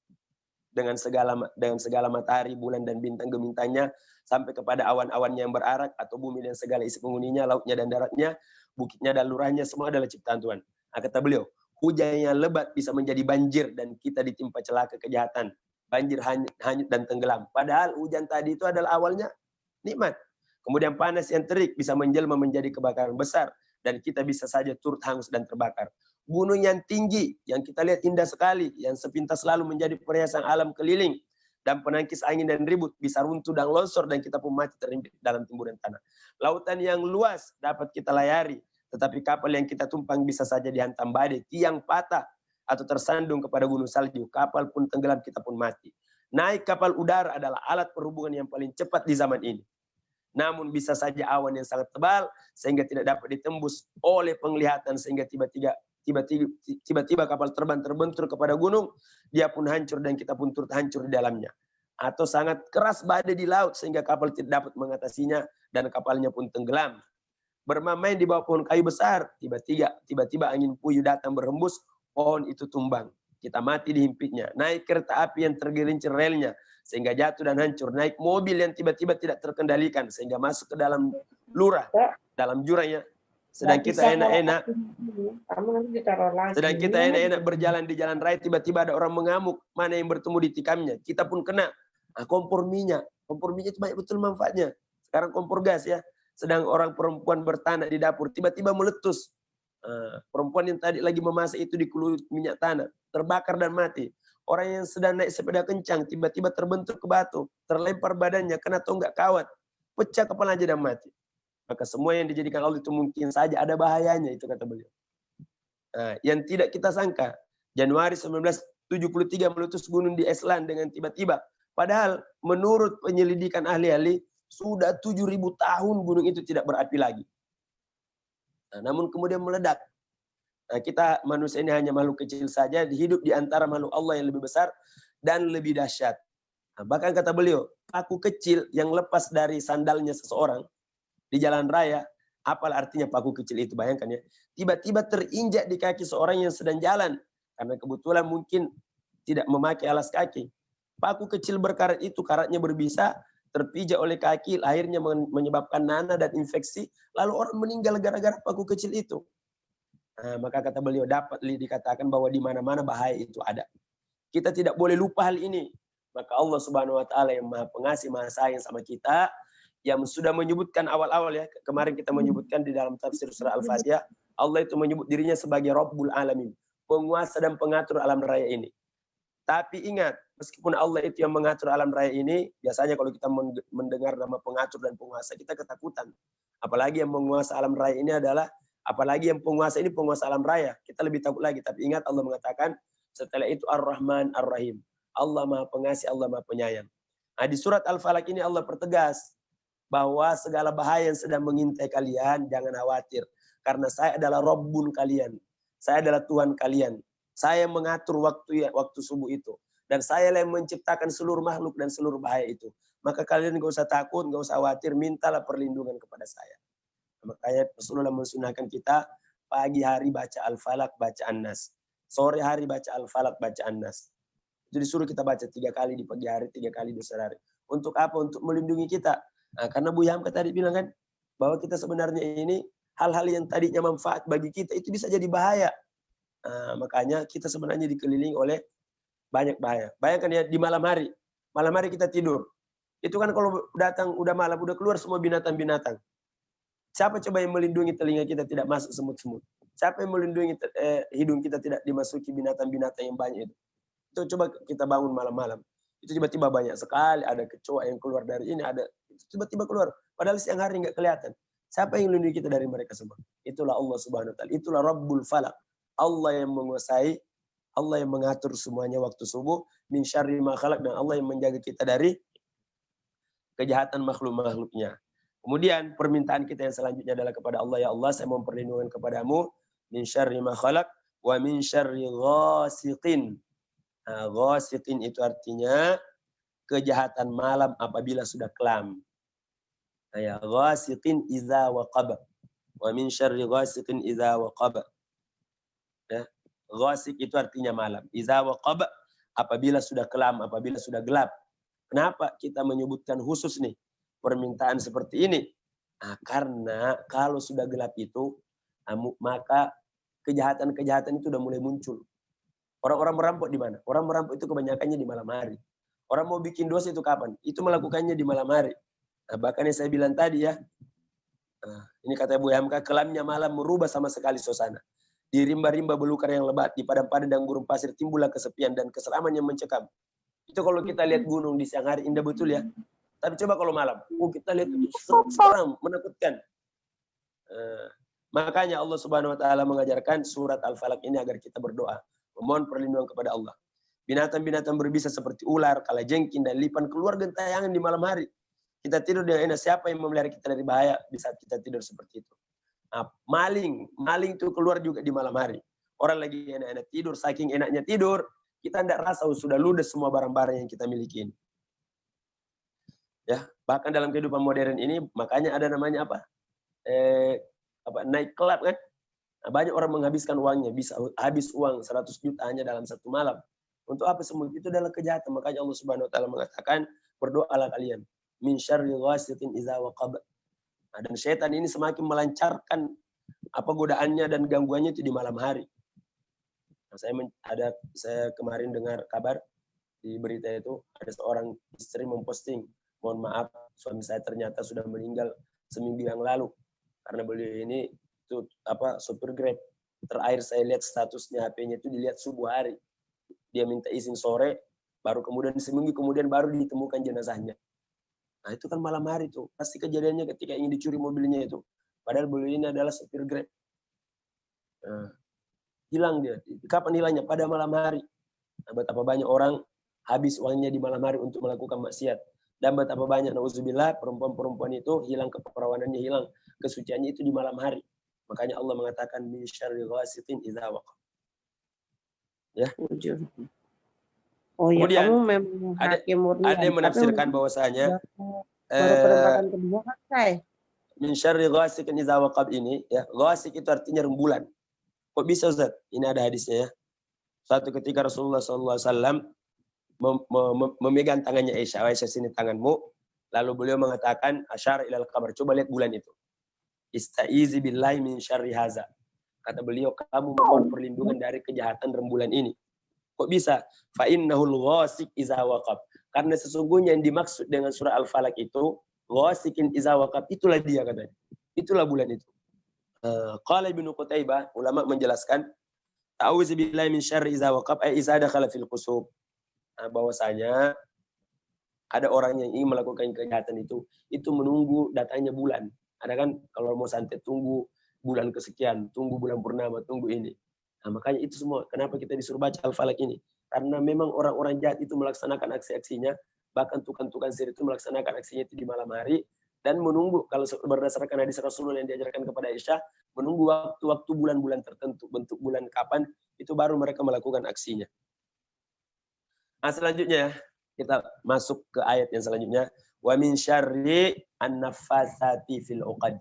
Speaker 1: dengan segala matahari, bulan dan bintang gemintangnya, sampai kepada awan-awan yang berarak, atau bumi dan segala isi penghuninya, lautnya dan daratnya, bukitnya dan lurahnya, semua adalah ciptaan Tuhan. Kata beliau, hujan yang lebat bisa menjadi banjir dan kita ditimpa celaka kejahatan. Banjir hanyut dan tenggelam. Padahal hujan tadi itu adalah awalnya nikmat. Kemudian panas yang terik bisa menjelma menjadi kebakaran besar dan kita bisa saja turut hangus dan terbakar. Gunung yang tinggi yang kita lihat indah sekali, yang sepintas lalu menjadi perhiasan alam keliling dan penangkis angin dan ribut, bisa runtuh dan longsor dan kita pun mati terimpit dalam timbunan tanah. Lautan yang luas dapat kita layari, tetapi kapal yang kita tumpang bisa saja dihantam badai, tiang patah atau tersandung kepada gunung salju, kapal pun tenggelam, kita pun mati. Naik kapal udara adalah alat perhubungan yang paling cepat di zaman ini. Namun bisa saja awan yang sangat tebal sehingga tidak dapat ditembus oleh penglihatan, sehingga tiba-tiba kapal terbang terbentur kepada gunung, dia pun hancur dan kita pun turut hancur di dalamnya. Atau sangat keras badai di laut sehingga kapal tidak dapat mengatasinya dan kapalnya pun tenggelam. Bermain di bawah pohon kayu besar, tiba-tiba angin puyuh datang berhembus, pohon itu tumbang, kita mati dihimpitnya. Naik kereta api yang tergelincir relnya sehingga jatuh dan hancur. Naik mobil yang tiba-tiba tidak terkendalikan sehingga masuk ke dalam lurah, dalam jurangnya. Sedang kita enak-enak berjalan di jalan raya, tiba-tiba ada orang mengamuk, mana yang bertemu di tikamnya, kita pun kena. Kompor minyak itu banyak betul manfaatnya. Sekarang kompor gas ya. Sedang orang perempuan bertanah di dapur, tiba-tiba meletus. Perempuan yang tadi lagi memasak itu dikeluh minyak tanah, terbakar dan mati. Orang yang sedang naik sepeda kencang, tiba-tiba terbentur ke batu, terlempar badannya, kena tonggak kawat, pecah kepalanya dan mati. Maka semua yang dijadikan Allah itu mungkin saja ada bahayanya, itu kata beliau. Yang tidak kita sangka, Januari 1973 meletus gunung di Iceland dengan tiba-tiba. Padahal menurut penyelidikan ahli-ahli, sudah 7.000 tahun gunung itu tidak berapi lagi. Namun kemudian meledak. Kita manusia ini hanya makhluk kecil saja, hidup di antara makhluk Allah yang lebih besar dan lebih dahsyat. Bahkan kata beliau, paku kecil yang lepas dari sandalnya seseorang di jalan raya, apalah artinya paku kecil itu, bayangkan ya. Tiba-tiba terinjak di kaki seorang yang sedang jalan, karena kebetulan mungkin tidak memakai alas kaki. Paku kecil berkarat itu, karatnya berbisa, terpijak oleh kaki, akhirnya menyebabkan nanah dan infeksi, lalu orang meninggal gara-gara paku kecil itu. Maka kata beliau, dapat dikatakan bahwa di mana-mana bahaya itu ada. Kita tidak boleh lupa hal ini. Maka Allah Subhanahu wa taala yang Maha Pengasih, Maha Sayang sama kita, yang sudah menyebutkan awal-awal ya, kemarin kita menyebutkan di dalam tafsir surah Al-Fatihah, Allah itu menyebut dirinya sebagai Rabbul Alamin, penguasa dan pengatur alam raya ini. Tapi ingat, meskipun Allah itu yang mengatur alam raya ini, biasanya kalau kita mendengar nama pengatur dan penguasa, kita ketakutan. Apalagi yang menguasa alam raya ini adalah, apalagi yang penguasa ini penguasa alam raya, kita lebih takut lagi. Tapi ingat, Allah mengatakan, setelah itu Ar-Rahman Ar-Rahim. Allah Maha Pengasih, Allah Maha Penyayang. Di surat Al-Falaq ini Allah pertegas bahwa segala bahaya yang sedang mengintai kalian, jangan khawatir. Karena saya adalah Rabbun kalian. Saya adalah Tuhan kalian. Saya mengatur waktu subuh itu. Dan saya yang menciptakan seluruh makhluk dan seluruh bahaya itu. Maka kalian gak usah takut, gak usah khawatir, mintalah perlindungan kepada saya. Makanya Rasulullah mensunahkan kita pagi hari baca Al-Falaq, baca An-Nas. Sore hari baca Al-Falaq, baca An-Nas. Itu disuruh kita baca 3 kali di pagi hari, 3 kali di sore hari. Untuk apa? Untuk melindungi kita. Karena Bu Yamka tadi bilang kan, bahwa kita sebenarnya ini, hal-hal yang tadinya manfaat bagi kita, itu bisa jadi bahaya. Makanya kita sebenarnya dikelilingi oleh banyak bahaya. Bayangkan ya, di malam hari kita tidur. Itu kan kalau datang udah malam, udah keluar semua binatang-binatang. Siapa coba yang melindungi telinga kita tidak masuk semut-semut? Siapa yang melindungi hidung kita tidak dimasuki binatang-binatang yang banyak itu? Itu coba kita bangun malam-malam. Itu tiba-tiba banyak sekali, ada kecoa yang keluar dari ini, ada tiba-tiba keluar. Padahal siang hari nggak kelihatan. Siapa yang melindungi kita dari mereka semua? Itulah Allah Subhanahu wa taala. Itulah Rabbul Falak. Allah yang menguasai, Allah yang mengatur semuanya waktu subuh, min syarri ma khalaq, dan Allah yang menjaga kita dari kejahatan makhluk-makhluknya. Kemudian permintaan kita yang selanjutnya adalah kepada Allah, ya Allah, saya mohon perlindungan kepadamu min syarri ma khalaq wa min syarri ghasiqin. Nah, ghasiqin itu artinya kejahatan malam apabila sudah kelam. Nah, ya, ghasiqin idza waqab. Wa min syarri ghasiqin idza waqab. Ya, ghasiq itu artinya malam. Idza waqab, apabila sudah kelam, apabila sudah gelap. Kenapa kita menyebutkan khusus nih permintaan seperti ini? Nah, karena kalau sudah gelap itu, maka kejahatan-kejahatan itu udah mulai muncul. Orang-orang merampok di mana? Orang merampok itu kebanyakannya di malam hari. Orang mau bikin dosa itu kapan? Itu melakukannya di malam hari. Nah, bahkan yang saya bilang tadi ya, ini kata Bu Hamka, kelamnya malam merubah sama sekali suasana. Di rimba-rimba belukar yang lebat, di padang-padang dan gurun pasir timbullah kesepian dan keseraman yang mencekam. Itu kalau kita lihat gunung di siang hari indah betul ya. Tapi coba kalau malam, kita lihat itu seram, menakutkan. Makanya Allah Subhanahu wa taala mengajarkan surat Al-Falaq ini agar kita berdoa, memohon perlindungan kepada Allah. Binatang-binatang berbisa seperti ular, kalajengking, dan lipan keluar gentayangan di malam hari. Kita tidur dengan enak. Siapa yang memelihara kita dari bahaya di saat kita tidur seperti itu? Nah, maling itu keluar juga di malam hari. Orang lagi enak-enak tidur, saking enaknya tidur, kita tidak rasa sudah ludes semua barang-barang yang kita miliki. Ya, bahkan dalam kehidupan modern ini makanya ada namanya apa? Night club kan? Nah, banyak orang menghabiskan uangnya, bisa habis uang 100 juta hanya dalam satu malam. Untuk apa semua? Itu adalah kejahatan. Makanya Allah Subhanahu wa taala mengatakan, berdoalah kalian min syarri ghasiqin idza waqab. Nah, dan setan ini semakin melancarkan apa godaannya dan gangguannya itu di malam hari. Nah, saya kemarin dengar kabar di berita itu ada seorang istri memposting, mohon maaf suami saya ternyata sudah meninggal seminggu yang lalu karena beliau ini itu sopir Grab. Terakhir saya lihat statusnya HP-nya itu dilihat subuh hari. Dia minta izin sore, baru kemudian seminggu kemudian baru ditemukan jenazahnya. Nah, itu kan malam hari tuh. Pasti kejadiannya ketika ingin dicuri mobilnya itu. Padahal beliau ini adalah sopir Grab. Nah, hilang dia. Kapan hilangnya? Pada malam hari. Nah, betapa banyak orang habis uangnya di malam hari untuk melakukan maksiat. Dan betapa banyak, na'udzubillah, perempuan-perempuan itu hilang keperawanannya, hilang kesuciannya itu di malam hari. Makanya Allah mengatakan min syarri ghasiqin idza waqab. Ya.
Speaker 2: Oh ya,
Speaker 1: kemudian,
Speaker 2: kamu memang hakim murni.
Speaker 1: Ada yang menafsirkan bahwasanya
Speaker 2: baru penempatan kedua kan, Kai?
Speaker 1: Min syarri ghasiqin idza waqab ini, ya, ghasiq itu artinya rembulan. Kok bisa, Ustaz? Ini ada hadisnya ya. Suatu ketika Rasulullah SAW memegang tangannya Aisyah, sini tanganmu. Lalu beliau mengatakan, asyara ilal qamar, coba lihat bulan itu. Istaizi billahi min syarri haza. Kata beliau, kamu mohon perlindungan dari kejahatan rembulan ini. Kok bisa? Fa innahul ghasiq idza waqab. Karena sesungguhnya yang dimaksud dengan surah Al-Falaq itu, ghasiqin idza waqab, itulah dia katanya. Itulah bulan itu. Qala Ibnu Qutaibah, ulama menjelaskan, ta'awuzu billahi min syarri idza waqab ay idza dakhala fil qusub. Bahwasanya ada orang yang ingin melakukan kejahatan itu menunggu datangnya bulan. Ada kan kalau mau santet tunggu bulan kesekian, tunggu bulan purnama, tunggu ini. Nah, makanya itu semua kenapa kita disuruh baca Al-Falaq ini. Karena memang orang-orang jahat itu melaksanakan aksi-aksinya, bahkan tukang-tukang sihir itu melaksanakan aksinya itu di malam hari dan menunggu, kalau berdasarkan hadis Rasulullah yang diajarkan kepada Aisyah, menunggu waktu-waktu bulan-bulan tertentu, bentuk bulan kapan, itu baru mereka melakukan aksinya. Nah, selanjutnya kita masuk ke ayat yang selanjutnya. Wa min syarri an-naffasati fil 'uqad.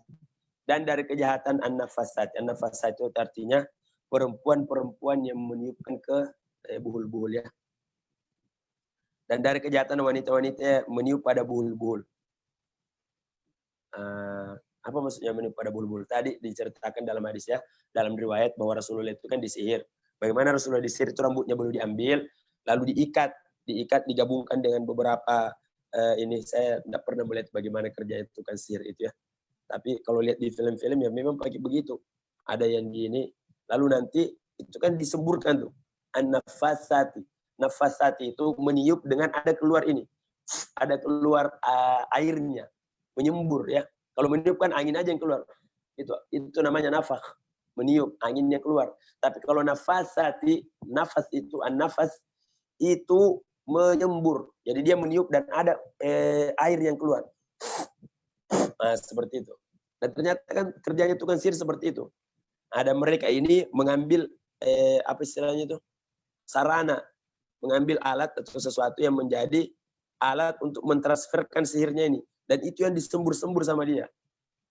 Speaker 1: Dan dari kejahatan an-naffasat. An-naffasat itu artinya perempuan-perempuan yang meniupkan ke buhul-buhul ya. Dan dari kejahatan wanita-wanita meniup pada buhul-buhul. Apa maksudnya meniup pada buhul-buhul? Tadi diceritakan dalam hadis ya, dalam riwayat bahwa Rasulullah itu kan disihir. Bagaimana Rasulullah disihir itu rambutnya baru diambil, lalu diikat digabungkan dengan beberapa ini saya tidak pernah melihat bagaimana kerja tukang sihir itu ya. Tapi kalau lihat di film-film ya memang pakai begitu. Ada yang di ini, lalu nanti itu kan disemburkan tuh. An-nafasati. Nafasati itu meniup dengan ada keluar ini. Ada keluar airnya. Menyembur ya. Kalau meniup kan angin aja yang keluar. Itu namanya nafakh. Meniup, anginnya keluar. Tapi kalau nafasati, nafas itu, an-nafas, itu menyembur. Jadi dia meniup dan ada air yang keluar. Nah, seperti itu. Dan ternyata kan kerjanya tukang sihir seperti itu. Ada mereka ini mengambil apa istilahnya itu? Sarana. Mengambil alat atau sesuatu yang menjadi alat untuk mentransferkan sihirnya ini. Dan itu yang disembur-sembur sama dia.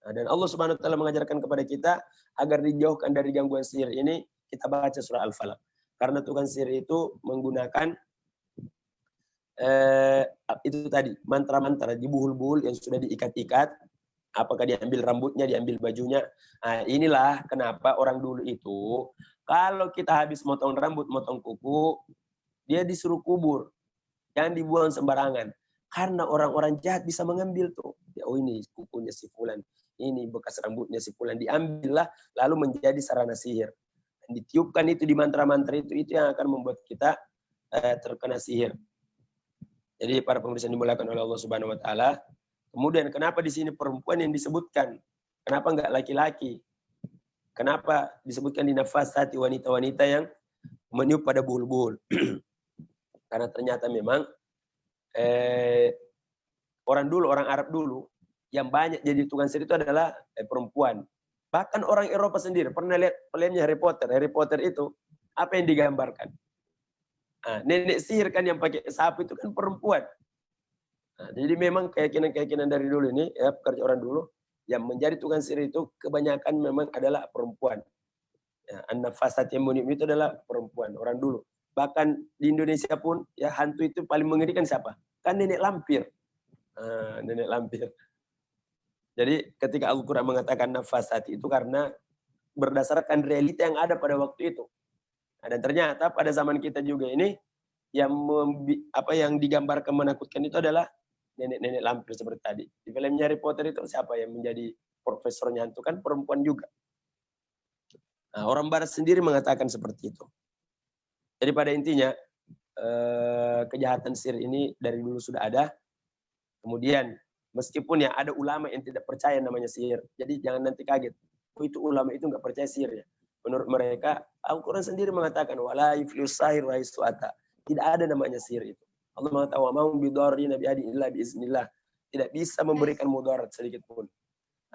Speaker 1: Nah, dan Allah Subhanahu wa taala mengajarkan kepada kita agar dijauhkan dari gangguan sihir ini, kita baca surah Al-Falaq. Karena tukang sihir itu menggunakan itu tadi, mantra-mantra dibuhul-buhul yang sudah diikat-ikat. Apakah diambil rambutnya, diambil bajunya. Nah, inilah kenapa orang dulu itu, kalau kita habis motong rambut, motong kuku, dia disuruh kubur. Jangan dibuang sembarangan. Karena orang-orang jahat bisa mengambil tuh. Ya, oh ini kukunya si fulan. Ini bekas rambutnya si fulan. Diambillah lalu menjadi sarana sihir. Dan ditiupkan itu di mantra-mantra itu yang akan membuat kita terkena sihir. Jadi para pemirsa yang dimuliakan oleh Allah Subhanahu wa taala, kemudian kenapa di sini perempuan yang disebutkan? Kenapa enggak laki-laki? Kenapa disebutkan di nafasati wanita-wanita yang meniup pada buhul-buhul? Karena ternyata memang orang dulu, orang Arab dulu yang banyak jadi tukang sihir itu adalah perempuan. Bahkan orang Eropa sendiri pernah lihat filmnya Harry Potter. Harry Potter itu apa yang digambarkan? Nah, nenek sihir kan yang pakai sapu itu kan perempuan. Nah, jadi memang keyakinan-keyakinan dari dulu ini, ya kerja orang dulu, yang menjadi tukang sihir itu kebanyakan memang adalah perempuan. Ya, an-nafasat yang meniup itu adalah perempuan, orang dulu. Bahkan di Indonesia pun, ya hantu itu paling mengerikan siapa? Kan nenek lampir. Nenek lampir. Jadi ketika Al-Quran mengatakan nafasat itu karena berdasarkan realita yang ada pada waktu itu. Nah, dan ternyata pada zaman kita juga ini yang yang digambarkan menakutkan itu adalah nenek-nenek lampir seperti tadi. Di filmnya Harry Potter itu siapa yang menjadi profesornya itu kan perempuan juga. Nah, orang barat sendiri mengatakan seperti itu. Jadi pada intinya kejahatan sihir ini dari dulu sudah ada. Kemudian meskipun ya ada ulama yang tidak percaya namanya sihir. Jadi jangan nanti kaget. Oh itu ulama itu nggak percaya sihir ya. Menurut mereka, Al-Quran sendiri mengatakan wala yuflihus sahir wa ata. Tidak ada namanya sihir itu. Allah mengatakan wa ma hum bidarrina bi ahadin illa biiznillah. Tidak bisa memberikan mudarat sedikit pun.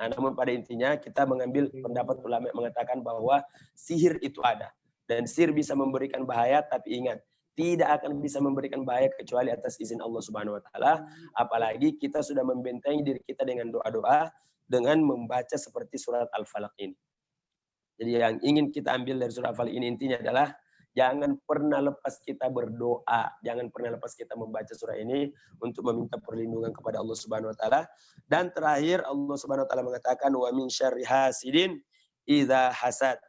Speaker 1: Nah, namun pada intinya kita mengambil pendapat ulama yang mengatakan bahwa sihir itu ada. Dan sihir bisa memberikan bahaya, tapi ingat, tidak akan bisa memberikan bahaya kecuali atas izin Allah Subhanahu wa taala. Apalagi kita sudah membentengi diri kita dengan doa-doa dengan membaca seperti surat Al-Falaq ini. Jadi yang ingin kita ambil dari surat Al-Falaq ini intinya adalah jangan pernah lepas kita berdoa, jangan pernah lepas kita membaca surah ini untuk meminta perlindungan kepada Allah Subhanahu wa taala. Dan terakhir Allah Subhanahu wa taala mengatakan wa min syarri hasidin idza hasad.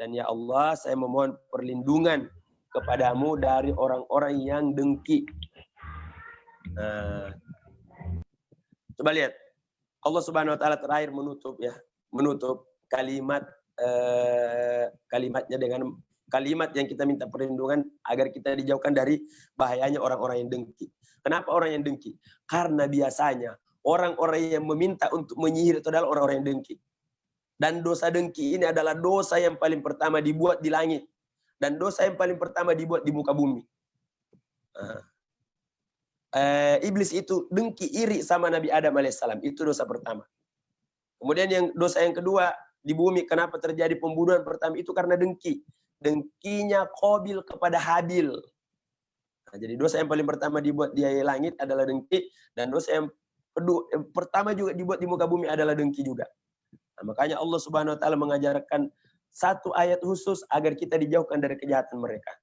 Speaker 1: Dan ya Allah, saya memohon perlindungan kepadamu dari orang-orang yang dengki. Nah, coba lihat. Allah Subhanahu wa taala terakhir menutup kalimatnya dengan kalimat yang kita minta perlindungan agar kita dijauhkan dari bahayanya orang-orang yang dengki. Kenapa orang yang dengki? Karena biasanya orang-orang yang meminta untuk menyihir itu adalah orang-orang yang dengki. Dan dosa dengki ini adalah dosa yang paling pertama dibuat di langit. Dan dosa yang paling pertama dibuat di muka bumi. Iblis itu dengki, iri sama Nabi Adam alaihissalam. Itu dosa pertama. Kemudian dosa yang kedua di bumi, kenapa terjadi pembunuhan pertama itu karena dengki. Dengkinya Qabil kepada Habil. Nah, jadi dosa yang paling pertama dibuat di langit adalah dengki. Dan dosa yang kedua, pertama juga dibuat di muka bumi adalah dengki juga. Nah, makanya Allah Subhanahu wa taala mengajarkan satu ayat khusus agar kita dijauhkan dari kejahatan mereka.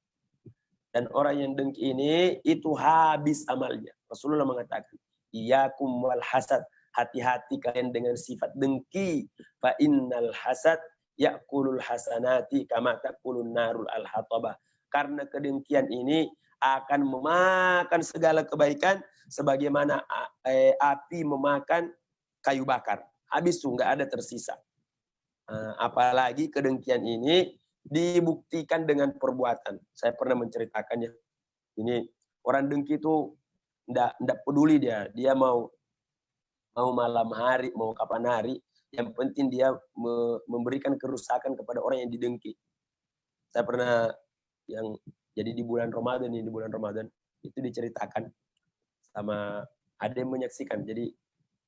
Speaker 1: Dan orang yang dengki ini itu habis amalnya. Rasulullah mengatakan, "Iyyakum wal hasad." Hati-hati kalian dengan sifat dengki. Fa innal hasad ya'kulul hasanati kama ta'kulun narul al-hatabah. Karena kedengkian ini akan memakan segala kebaikan sebagaimana api memakan kayu bakar. Habis tuh nggak ada tersisa. Apalagi kedengkian ini dibuktikan dengan perbuatan. Saya pernah menceritakannya. Ini orang dengki itu ndak peduli dia mau malam hari, mau kapan hari, yang penting dia memberikan kerusakan kepada orang yang didengki. Saya pernah yang jadi di bulan Ramadan itu diceritakan sama ada yang menyaksikan. Jadi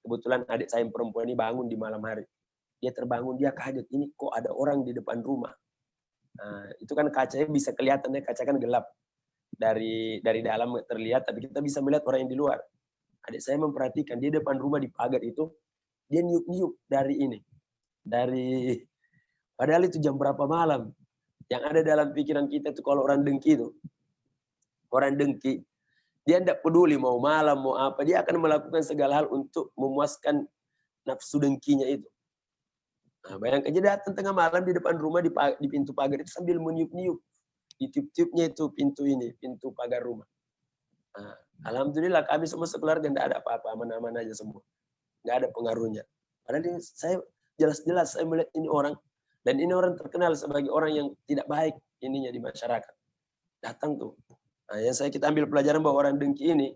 Speaker 1: kebetulan adik saya yang perempuan ini bangun di malam hari. Dia terbangun, dia kaget, ini kok ada orang di depan rumah. Nah, itu kan kacanya bisa kelihatan, kaca kan gelap. Dari dalam terlihat, tapi kita bisa melihat orang yang di luar. Adik saya memperhatikan, dia depan rumah di pagar itu, dia niup-niup dari ini. Padahal itu jam berapa malam. Yang ada dalam pikiran kita itu kalau orang dengki itu, dia tidak peduli mau malam, mau apa, dia akan melakukan segala hal untuk memuaskan nafsu dengkinya itu. Nah, bayangkan dia datang tengah malam di depan rumah di pintu pagar itu sambil meniup-niup. Ditiup-tiupnya itu pintu pagar rumah. Nah, alhamdulillah kami semua sekeluarga tidak ada apa-apa, aman-aman aja semua. Nggak ada pengaruhnya. Padahal ini saya jelas-jelas saya melihat ini orang, dan ini orang terkenal sebagai orang yang tidak baik ininya di masyarakat. Datang tuh. Nah, yang kita ambil pelajaran bahwa orang dengki ini,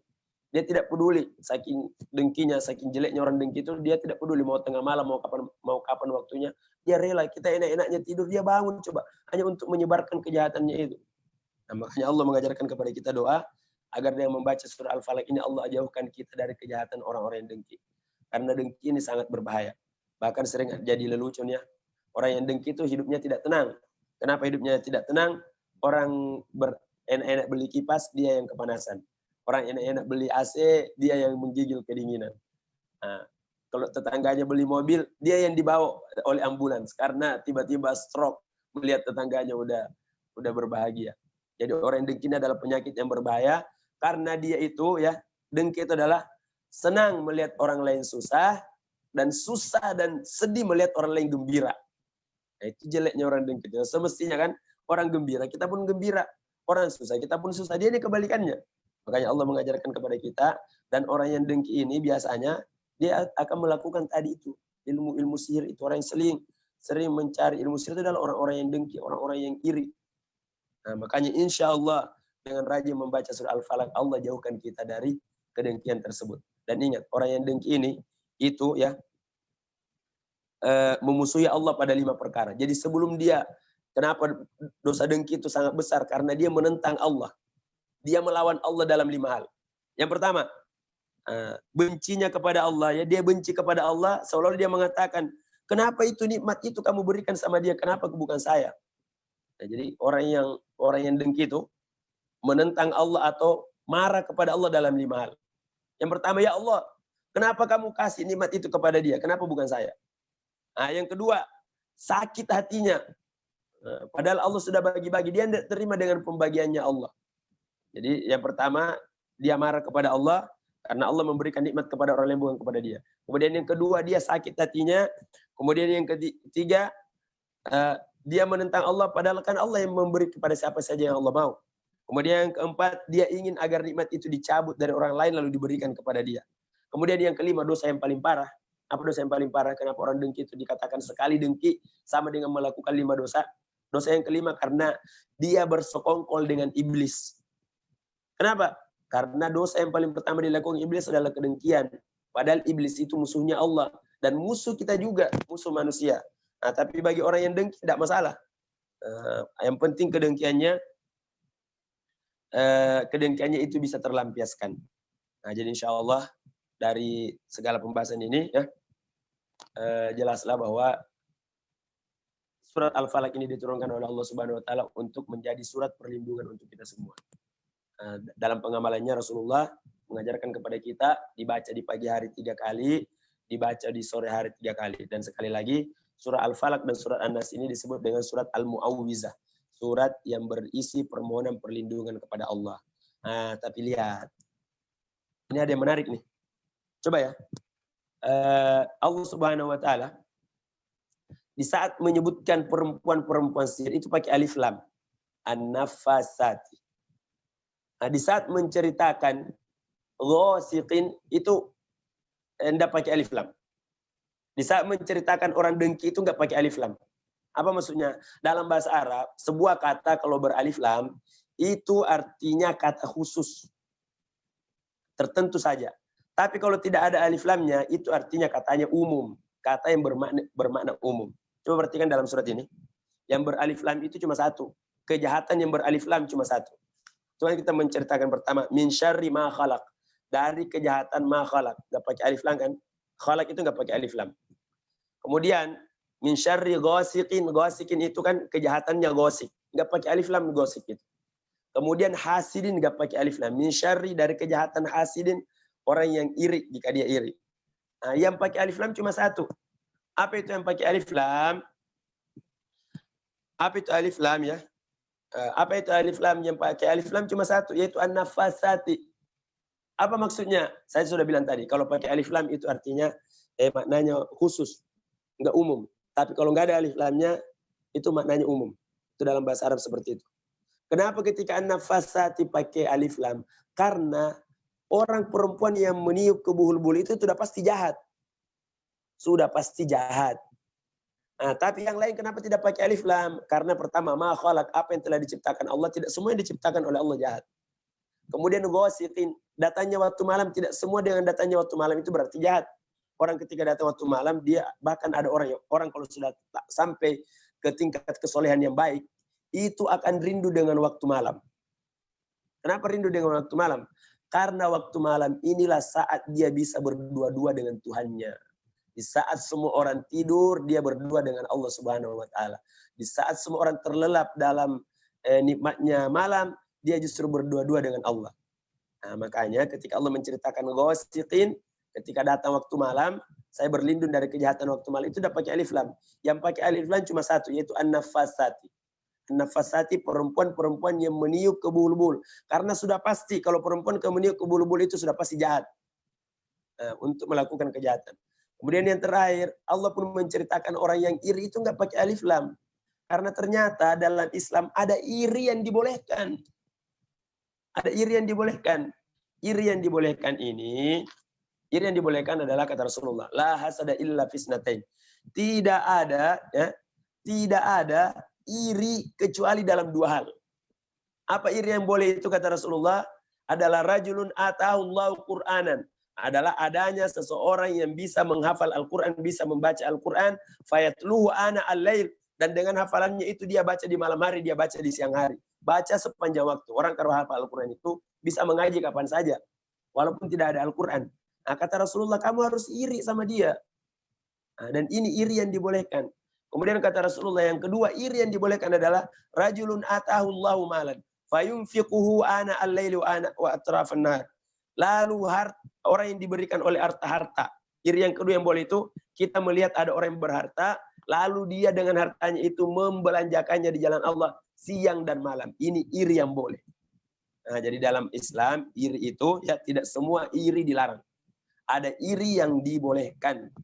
Speaker 1: dia tidak peduli, saking dengkinya, saking jeleknya orang dengki itu, dia tidak peduli mau tengah malam, mau kapan waktunya, dia rela kita enak-enaknya tidur, dia bangun coba, hanya untuk menyebarkan kejahatannya itu. Nah, makanya Allah mengajarkan kepada kita doa, agar dengan membaca surah Al-Falaq ini Allah jauhkan kita dari kejahatan orang-orang yang dengki. Karena dengki ini sangat berbahaya. Bahkan sering jadi lelucon ya, orang yang dengki itu hidupnya tidak tenang. Kenapa hidupnya tidak tenang? Orang enak-enak beli kipas, dia yang kepanasan. Orang enak-enak beli AC, dia yang menggigil kedinginan. Nah, kalau tetangganya beli mobil, dia yang dibawa oleh ambulans karena tiba-tiba stroke melihat tetangganya udah berbahagia. Jadi orang yang dengki adalah penyakit yang berbahaya karena dia itu ya, dengki itu adalah senang melihat orang lain susah dan sedih melihat orang lain gembira. Nah, itu jeleknya orang dengki. Semestinya kan orang gembira, kita pun gembira. Orang susah, kita pun susah. Dia ini kebalikannya. Makanya Allah mengajarkan kepada kita, dan orang yang dengki ini biasanya dia akan melakukan tadi itu, ilmu-ilmu sihir itu. Orang yang sering mencari ilmu sihir itu adalah orang-orang yang dengki, orang-orang yang iri. Nah, makanya insya Allah dengan rajin membaca surah Al-Falaq, Allah jauhkan kita dari kedengkian tersebut. Dan ingat, orang yang dengki ini itu ya memusuhi Allah pada 5 perkara. Jadi sebelum dia, kenapa dosa dengki itu sangat besar? Karena dia menentang Allah. Dia melawan Allah dalam 5 hal. Yang pertama, bencinya kepada Allah. Ya, dia benci kepada Allah, seolah-olah dia mengatakan, kenapa itu nikmat itu kamu berikan sama dia, kenapa bukan saya? Nah, jadi orang yang dengki itu menentang Allah atau marah kepada Allah dalam 5 hal. Yang pertama, ya Allah, kenapa kamu kasih nikmat itu kepada dia, kenapa bukan saya? Nah, yang kedua, sakit hatinya. Padahal Allah sudah bagi-bagi, dia tidak terima dengan pembagiannya Allah. Jadi yang pertama, dia marah kepada Allah karena Allah memberikan nikmat kepada orang lain bukan kepada dia. Kemudian yang kedua, dia sakit hatinya. Kemudian yang ketiga, dia menentang Allah padahal kan Allah yang memberi kepada siapa saja yang Allah mau. Kemudian yang keempat, dia ingin agar nikmat itu dicabut dari orang lain lalu diberikan kepada dia. Kemudian yang kelima, dosa yang paling parah. Apa dosa yang paling parah? Kenapa orang dengki itu dikatakan sekali dengki sama dengan melakukan 5 dosa? Dosa yang kelima karena dia bersekongkol dengan iblis. Kenapa? Karena dosa yang paling pertama dilakukan iblis adalah kedengkian. Padahal iblis itu musuhnya Allah. Dan musuh kita juga, musuh manusia. Nah, tapi bagi orang yang dengki tidak masalah. Yang penting kedengkiannya itu bisa terlampiaskan. Nah, jadi insya Allah dari segala pembahasan ini ya, jelaslah bahwa surat Al-Falaq ini diturunkan oleh Allah Subhanahu wa taala untuk menjadi surat perlindungan untuk kita semua. Dalam pengamalannya Rasulullah mengajarkan kepada kita dibaca di pagi hari 3 kali, dibaca di sore hari 3 kali. Dan sekali lagi, surah Al-Falaq dan surat An-Nas ini disebut dengan surat Al-Mu'awwizah. Surat yang berisi permohonan perlindungan kepada Allah. Nah, tapi lihat. Ini ada yang menarik nih. Coba ya. Allah Subhanahu wa taala di saat menyebutkan perempuan-perempuan sihir itu pakai alif lam. An-naffasati. Nah, di saat menceritakan ghasiqin itu enggak pakai alif lam. Di saat menceritakan orang dengki itu enggak pakai alif lam. Apa maksudnya? Dalam bahasa Arab, sebuah kata kalau beralif lam itu artinya kata khusus. Tertentu saja. Tapi kalau tidak ada alif lamnya, itu artinya katanya umum. Kata yang bermakna umum. Coba perhatikan dalam surat ini. Yang beralif lam itu cuma satu. Kejahatan yang beralif lam cuma satu. Coba kita menceritakan pertama. Min syarri ma khalaq. Dari kejahatan ma khalaq. Gak pakai alif lam kan? Khalaq itu gak pakai alif lam. Kemudian, min syarri ghasiqin. Ghasiqin itu kan kejahatannya ghasiq. Gak pakai alif lam ghasiq itu. Kemudian hasidin gak pakai alif lam. Min syarri dari kejahatan hasidin. Orang yang iri jika dia iri. Nah, yang pakai alif lam cuma satu. Apa itu yang pakai alif lam? Apa itu alif lam ya? Apa itu alif lam? Yang pakai alif lam cuma satu, yaitu an-nafasati. Apa maksudnya? Saya sudah bilang tadi, kalau pakai alif lam itu artinya maknanya khusus, enggak umum. Tapi kalau enggak ada alif lamnya, itu maknanya umum. Itu dalam bahasa Arab seperti itu. Kenapa ketika an-nafasati pakai alif lam? Karena orang perempuan yang meniup ke buhul-buhul itu sudah pasti jahat. Sudah pasti jahat. Nah, tapi yang lain kenapa tidak pakai alif lam? Karena pertama, ma khalaq, apa yang telah diciptakan Allah, tidak semua yang diciptakan oleh Allah jahat. Kemudian ghasiqin, datanya waktu malam, tidak semua dengan datanya waktu malam itu berarti jahat. Orang ketika datang waktu malam, dia bahkan ada orang kalau sudah sampai ke tingkat kesolehan yang baik, itu akan rindu dengan waktu malam. Kenapa rindu dengan waktu malam? Karena waktu malam inilah saat dia bisa berdua-dua dengan Tuhannya. Di saat semua orang tidur, dia berdua dengan Allah Subhanahu wa Ta'ala. Di saat semua orang terlelap dalam nikmatnya malam, dia justru berdua-dua dengan Allah. Nah, makanya ketika Allah menceritakan ghasiqin, ketika datang waktu malam, saya berlindung dari kejahatan waktu malam, itu udah pakai alif lam. Yang pakai alif lam cuma satu, yaitu an-nafasati. An-nafasati, perempuan-perempuan yang meniup ke buhul-buhul. Karena sudah pasti, kalau perempuan meniup ke buhul-buhul itu sudah pasti jahat. Nah, untuk melakukan kejahatan. Kemudian yang terakhir, Allah pun menceritakan orang yang iri itu nggak pakai alif lam. Karena ternyata dalam Islam ada iri yang dibolehkan. Ada iri yang dibolehkan. Iri yang dibolehkan ini, iri yang dibolehkan adalah kata Rasulullah, la hasada illa fisnatain. Tidak ada iri kecuali dalam dua hal. Apa iri yang boleh itu kata Rasulullah? Adalah rajulun atahullahu Qur'anan. Adalah adanya seseorang yang bisa menghafal Al-Quran, bisa membaca Al-Quran, fayatluhu ana al-lail, dan dengan hafalannya itu dia baca di malam hari, dia baca di siang hari. Baca sepanjang waktu. Orang kalau hafal Al-Quran itu bisa mengaji kapan saja, walaupun tidak ada Al-Quran. Nah, kata Rasulullah, kamu harus iri sama dia. Nah, dan ini iri yang dibolehkan. Kemudian kata Rasulullah yang kedua, iri yang dibolehkan adalah rajulun atahullahu malan, fayunfiquhu ana al-lail wa atrafan nahar. Lalu orang yang diberikan oleh harta. Iri yang kedua yang boleh itu, kita melihat ada orang yang berharta, lalu dia dengan hartanya itu membelanjakannya di jalan Allah siang dan malam. Ini iri yang boleh. Nah, jadi dalam Islam, iri itu ya tidak semua iri dilarang. Ada iri yang dibolehkan.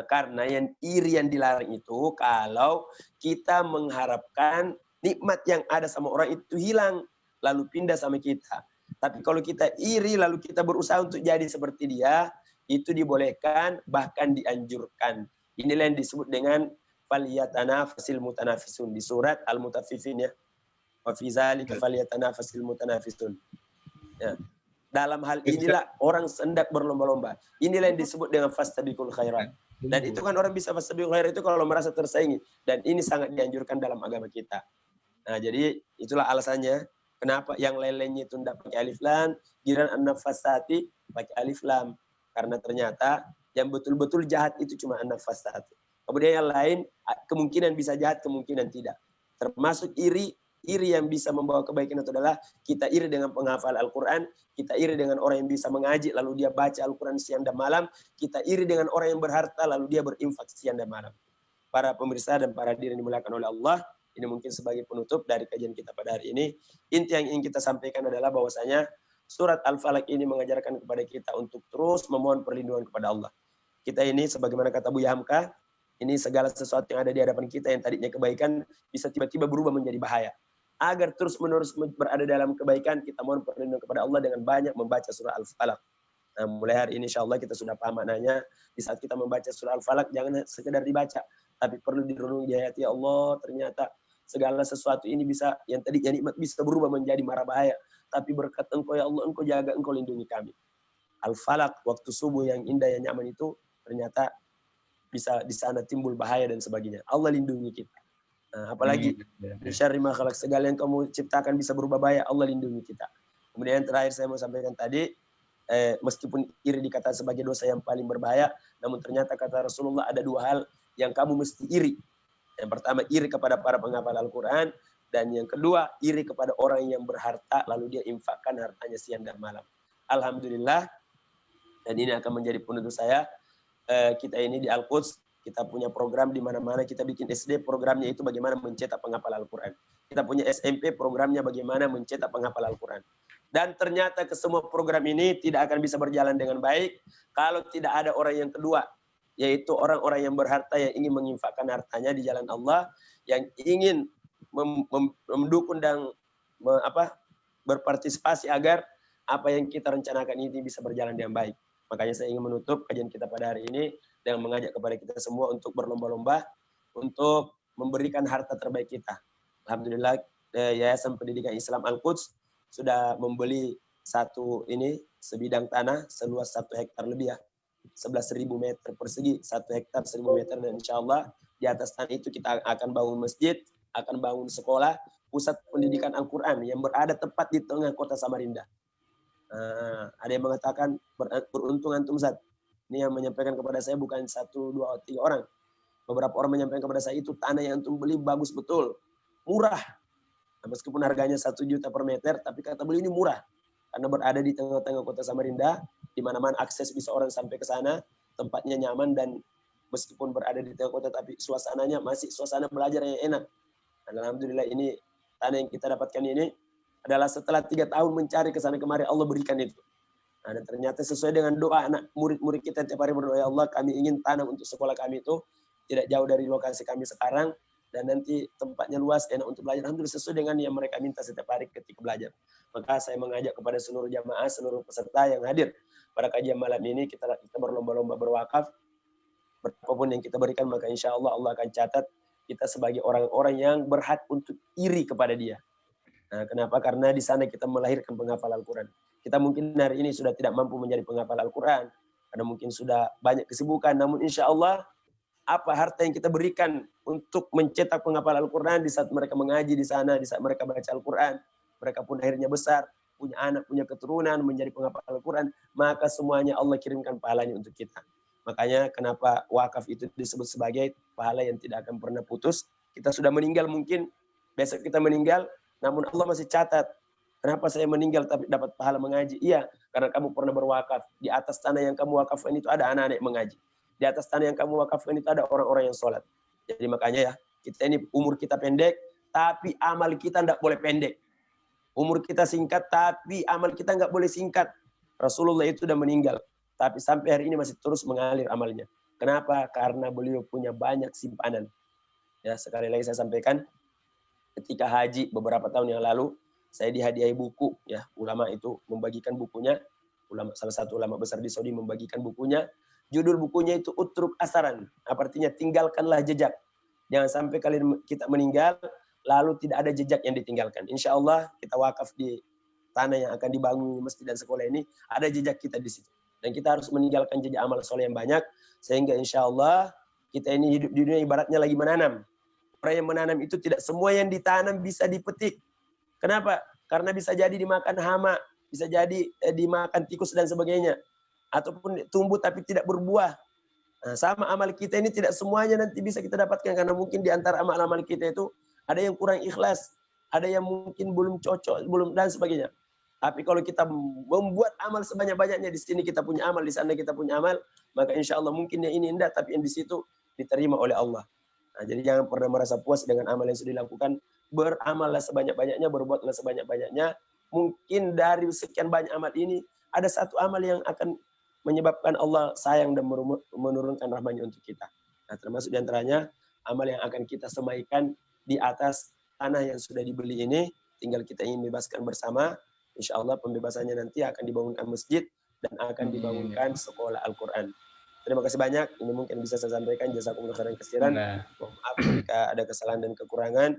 Speaker 1: Karena yang iri yang dilarang itu kalau kita mengharapkan nikmat yang ada sama orang itu hilang, lalu pindah sama kita. Tapi kalau kita iri lalu kita berusaha untuk jadi seperti dia, itu dibolehkan, bahkan dianjurkan. Inilah yang disebut dengan falyatanafasil mutanafisun di surat Al-Mutaffifin ya. Wa fi dzalika falyatanafasil mutanafisun. Ya. Dalam hal inilah orang hendak berlomba-lomba. Inilah yang disebut dengan fastabiqul khairat. Dan itu kan orang bisa fastabiqul khairat itu kalau merasa tersaingi, dan ini sangat dianjurkan dalam agama kita. Nah, jadi itulah alasannya kenapa yang lain-lainnya itu tidak pakai alif lam, giliran an-nafasati pakai alif lam. Karena ternyata yang betul-betul jahat itu cuma an-nafasati. Kemudian yang lain kemungkinan bisa jahat, kemungkinan tidak. Termasuk iri yang bisa membawa kebaikan itu adalah kita iri dengan penghafal Al-Quran, kita iri dengan orang yang bisa mengaji lalu dia baca Al-Quran siang dan malam, kita iri dengan orang yang berharta lalu dia berinfak siang dan malam. Para pemirsa dan para hadirin yang dimuliakan oleh Allah, ini mungkin sebagai penutup dari kajian kita pada hari ini. Inti yang ingin kita sampaikan adalah bahwasanya surat Al-Falaq ini mengajarkan kepada kita untuk terus memohon perlindungan kepada Allah. Kita ini sebagaimana kata Buya Hamka, Ini segala sesuatu yang ada di hadapan kita yang tadinya kebaikan bisa tiba-tiba berubah menjadi bahaya. Agar terus-menerus berada dalam kebaikan, kita mohon perlindungan kepada Allah dengan banyak membaca surah Al-Falaq. Nah, mulai hari ini insya Allah kita sudah paham maknanya. Di saat kita membaca surah Al-Falaq, jangan sekedar dibaca, tapi perlu direnungi di hati. Ya Allah, ternyata segala sesuatu ini bisa, yang tadinya nikmat bisa berubah menjadi mara bahaya. Tapi berkat Engkau ya Allah, Engkau jaga, Engkau lindungi kami. Al-Falaq, waktu subuh yang indah, yang nyaman itu, ternyata bisa di sana timbul bahaya dan sebagainya. Allah lindungi kita. Nah, apalagi min syarri ma khalaq, segala yang kamu ciptakan bisa berubah bahaya, Allah lindungi kita. Kemudian terakhir saya mau sampaikan tadi, meskipun iri dikatakan sebagai dosa yang paling berbahaya, namun ternyata kata Rasulullah ada dua hal yang kamu mesti iri. Yang pertama, iri kepada para penghafal Al-Quran, dan yang kedua, iri kepada orang yang berharta lalu dia infakkan hartanya siang dan malam. Alhamdulillah, dan ini akan menjadi penutup saya. Kita ini di Al-Quds, kita punya program di mana-mana. Kita bikin SD, programnya itu bagaimana mencetak penghafal Al-Quran. Kita punya SMP, programnya bagaimana mencetak penghafal Al-Quran. Dan ternyata ke semua program ini tidak akan bisa berjalan dengan baik kalau tidak ada orang yang kedua, yaitu orang-orang yang berharta yang ingin menginfakkan hartanya di jalan Allah, yang ingin mendukung dan berpartisipasi agar apa yang kita rencanakan ini bisa berjalan dengan baik. Makanya saya ingin menutup kajian kita pada hari ini dengan mengajak kepada kita semua untuk berlomba-lomba untuk memberikan harta terbaik kita. Alhamdulillah, Yayasan Pendidikan Islam Al-Quds sudah membeli sebidang tanah seluas 1 hektar lebih ya. 11.000 meter persegi, 1 hektar 1.000 meter, dan insya Allah di atas tanah itu kita akan bangun masjid, akan bangun sekolah, pusat pendidikan Al-Quran yang berada tepat di tengah kota Samarinda. Ada yang mengatakan beruntung antum Zat. Ini yang menyampaikan kepada saya bukan 1, 2, 3 orang. Beberapa orang menyampaikan kepada saya itu tanah yang antum beli bagus betul, murah. Nah, meskipun harganya 1 juta per meter, tapi kata beli ini murah. Karena berada di tengah-tengah kota Samarinda, di mana-mana akses bisa orang sampai ke sana, tempatnya nyaman, dan meskipun berada di tengah kota, tapi suasananya masih suasana belajar yang enak. Dan alhamdulillah ini tanah yang kita dapatkan ini adalah setelah 3 tahun mencari ke sana kemari, Allah berikan itu. Nah, dan ternyata sesuai dengan doa anak murid-murid kita tiap hari berdoa, ya Allah kami ingin tanah untuk sekolah kami itu tidak jauh dari lokasi kami sekarang, dan nanti tempatnya luas, enak untuk belajar. Alhamdulillah sesuai dengan yang mereka minta setiap hari ketika belajar. Maka saya mengajak kepada seluruh jamaah, seluruh peserta yang hadir pada kajian malam ini, kita berlomba-lomba berwakaf. Berapapun yang kita berikan, maka insya Allah Allah akan catat kita sebagai orang-orang yang berhak untuk iri kepada dia. Nah, kenapa? Karena di sana kita melahirkan penghafal Al-Quran. Kita mungkin hari ini sudah tidak mampu menjadi penghafal Al-Quran, karena mungkin sudah banyak kesibukan, namun insya Allah apa harta yang kita berikan untuk mencetak penghafal Al-Quran di saat mereka mengaji di sana, di saat mereka baca Al-Quran, mereka pun akhirnya besar, punya anak, punya keturunan, menjadi penghafal Al-Quran, maka semuanya Allah kirimkan pahalanya untuk kita. Makanya kenapa wakaf itu disebut sebagai pahala yang tidak akan pernah putus. Kita sudah meninggal mungkin, besok kita meninggal, namun Allah masih catat. Kenapa saya meninggal tapi dapat pahala mengaji? Iya, karena kamu pernah berwakaf. Di atas tanah yang kamu wakafkan itu ada anak-anak yang mengaji. Di atas tanah yang kamu wakafkan itu ada orang-orang yang sholat. Jadi makanya ya, kita ini umur kita pendek, tapi amal kita tidak boleh pendek. Umur kita singkat, tapi amal kita nggak boleh singkat. Rasulullah itu sudah meninggal, tapi sampai hari ini masih terus mengalir amalnya. Kenapa? Karena beliau punya banyak simpanan. Ya, sekali lagi saya sampaikan, ketika haji beberapa tahun yang lalu, saya dihadiahi buku, ya, ulama itu membagikan bukunya, salah satu ulama besar di Saudi membagikan bukunya. Judul bukunya itu Utruk Asaran, artinya tinggalkanlah jejak. Jangan sampai kita meninggal lalu tidak ada jejak yang ditinggalkan. Insya Allah kita wakaf di tanah yang akan dibangun masjid dan sekolah ini, ada jejak kita di situ. Dan kita harus meninggalkan jejak amal soleh yang banyak, sehingga insya Allah kita ini hidup di dunia ibaratnya lagi menanam. Orang yang menanam itu tidak semua yang ditanam bisa dipetik. Kenapa? Karena bisa jadi dimakan hama, bisa jadi dimakan tikus dan sebagainya. Ataupun tumbuh tapi tidak berbuah. Nah, sama amal kita ini tidak semuanya nanti bisa kita dapatkan, karena mungkin di antara amal-amal kita itu ada yang kurang ikhlas, ada yang mungkin belum cocok, belum dan sebagainya. Tapi kalau kita membuat amal sebanyak-banyaknya, di sini kita punya amal, di sana kita punya amal, maka insya Allah mungkin yang ini enggak, tapi yang di situ diterima oleh Allah. Nah, jadi jangan pernah merasa puas dengan amal yang sudah dilakukan. Beramallah sebanyak-banyaknya, berbuatlah sebanyak-banyaknya. Mungkin dari sekian banyak amal ini, ada satu amal yang akan menyebabkan Allah sayang dan menurunkan rahmanya untuk kita. Nah, termasuk diantaranya amal yang akan kita semaikan di atas tanah yang sudah dibeli ini, tinggal kita ingin bebaskan bersama. Insya Allah pembebasannya nanti akan dibangunkan masjid dan akan dibangunkan sekolah Al-Quran. Terima kasih banyak. Ini mungkin bisa saya sampaikan. Jazakumullah khairan katsiran. Mohon maaf jika ada kesalahan dan kekurangan.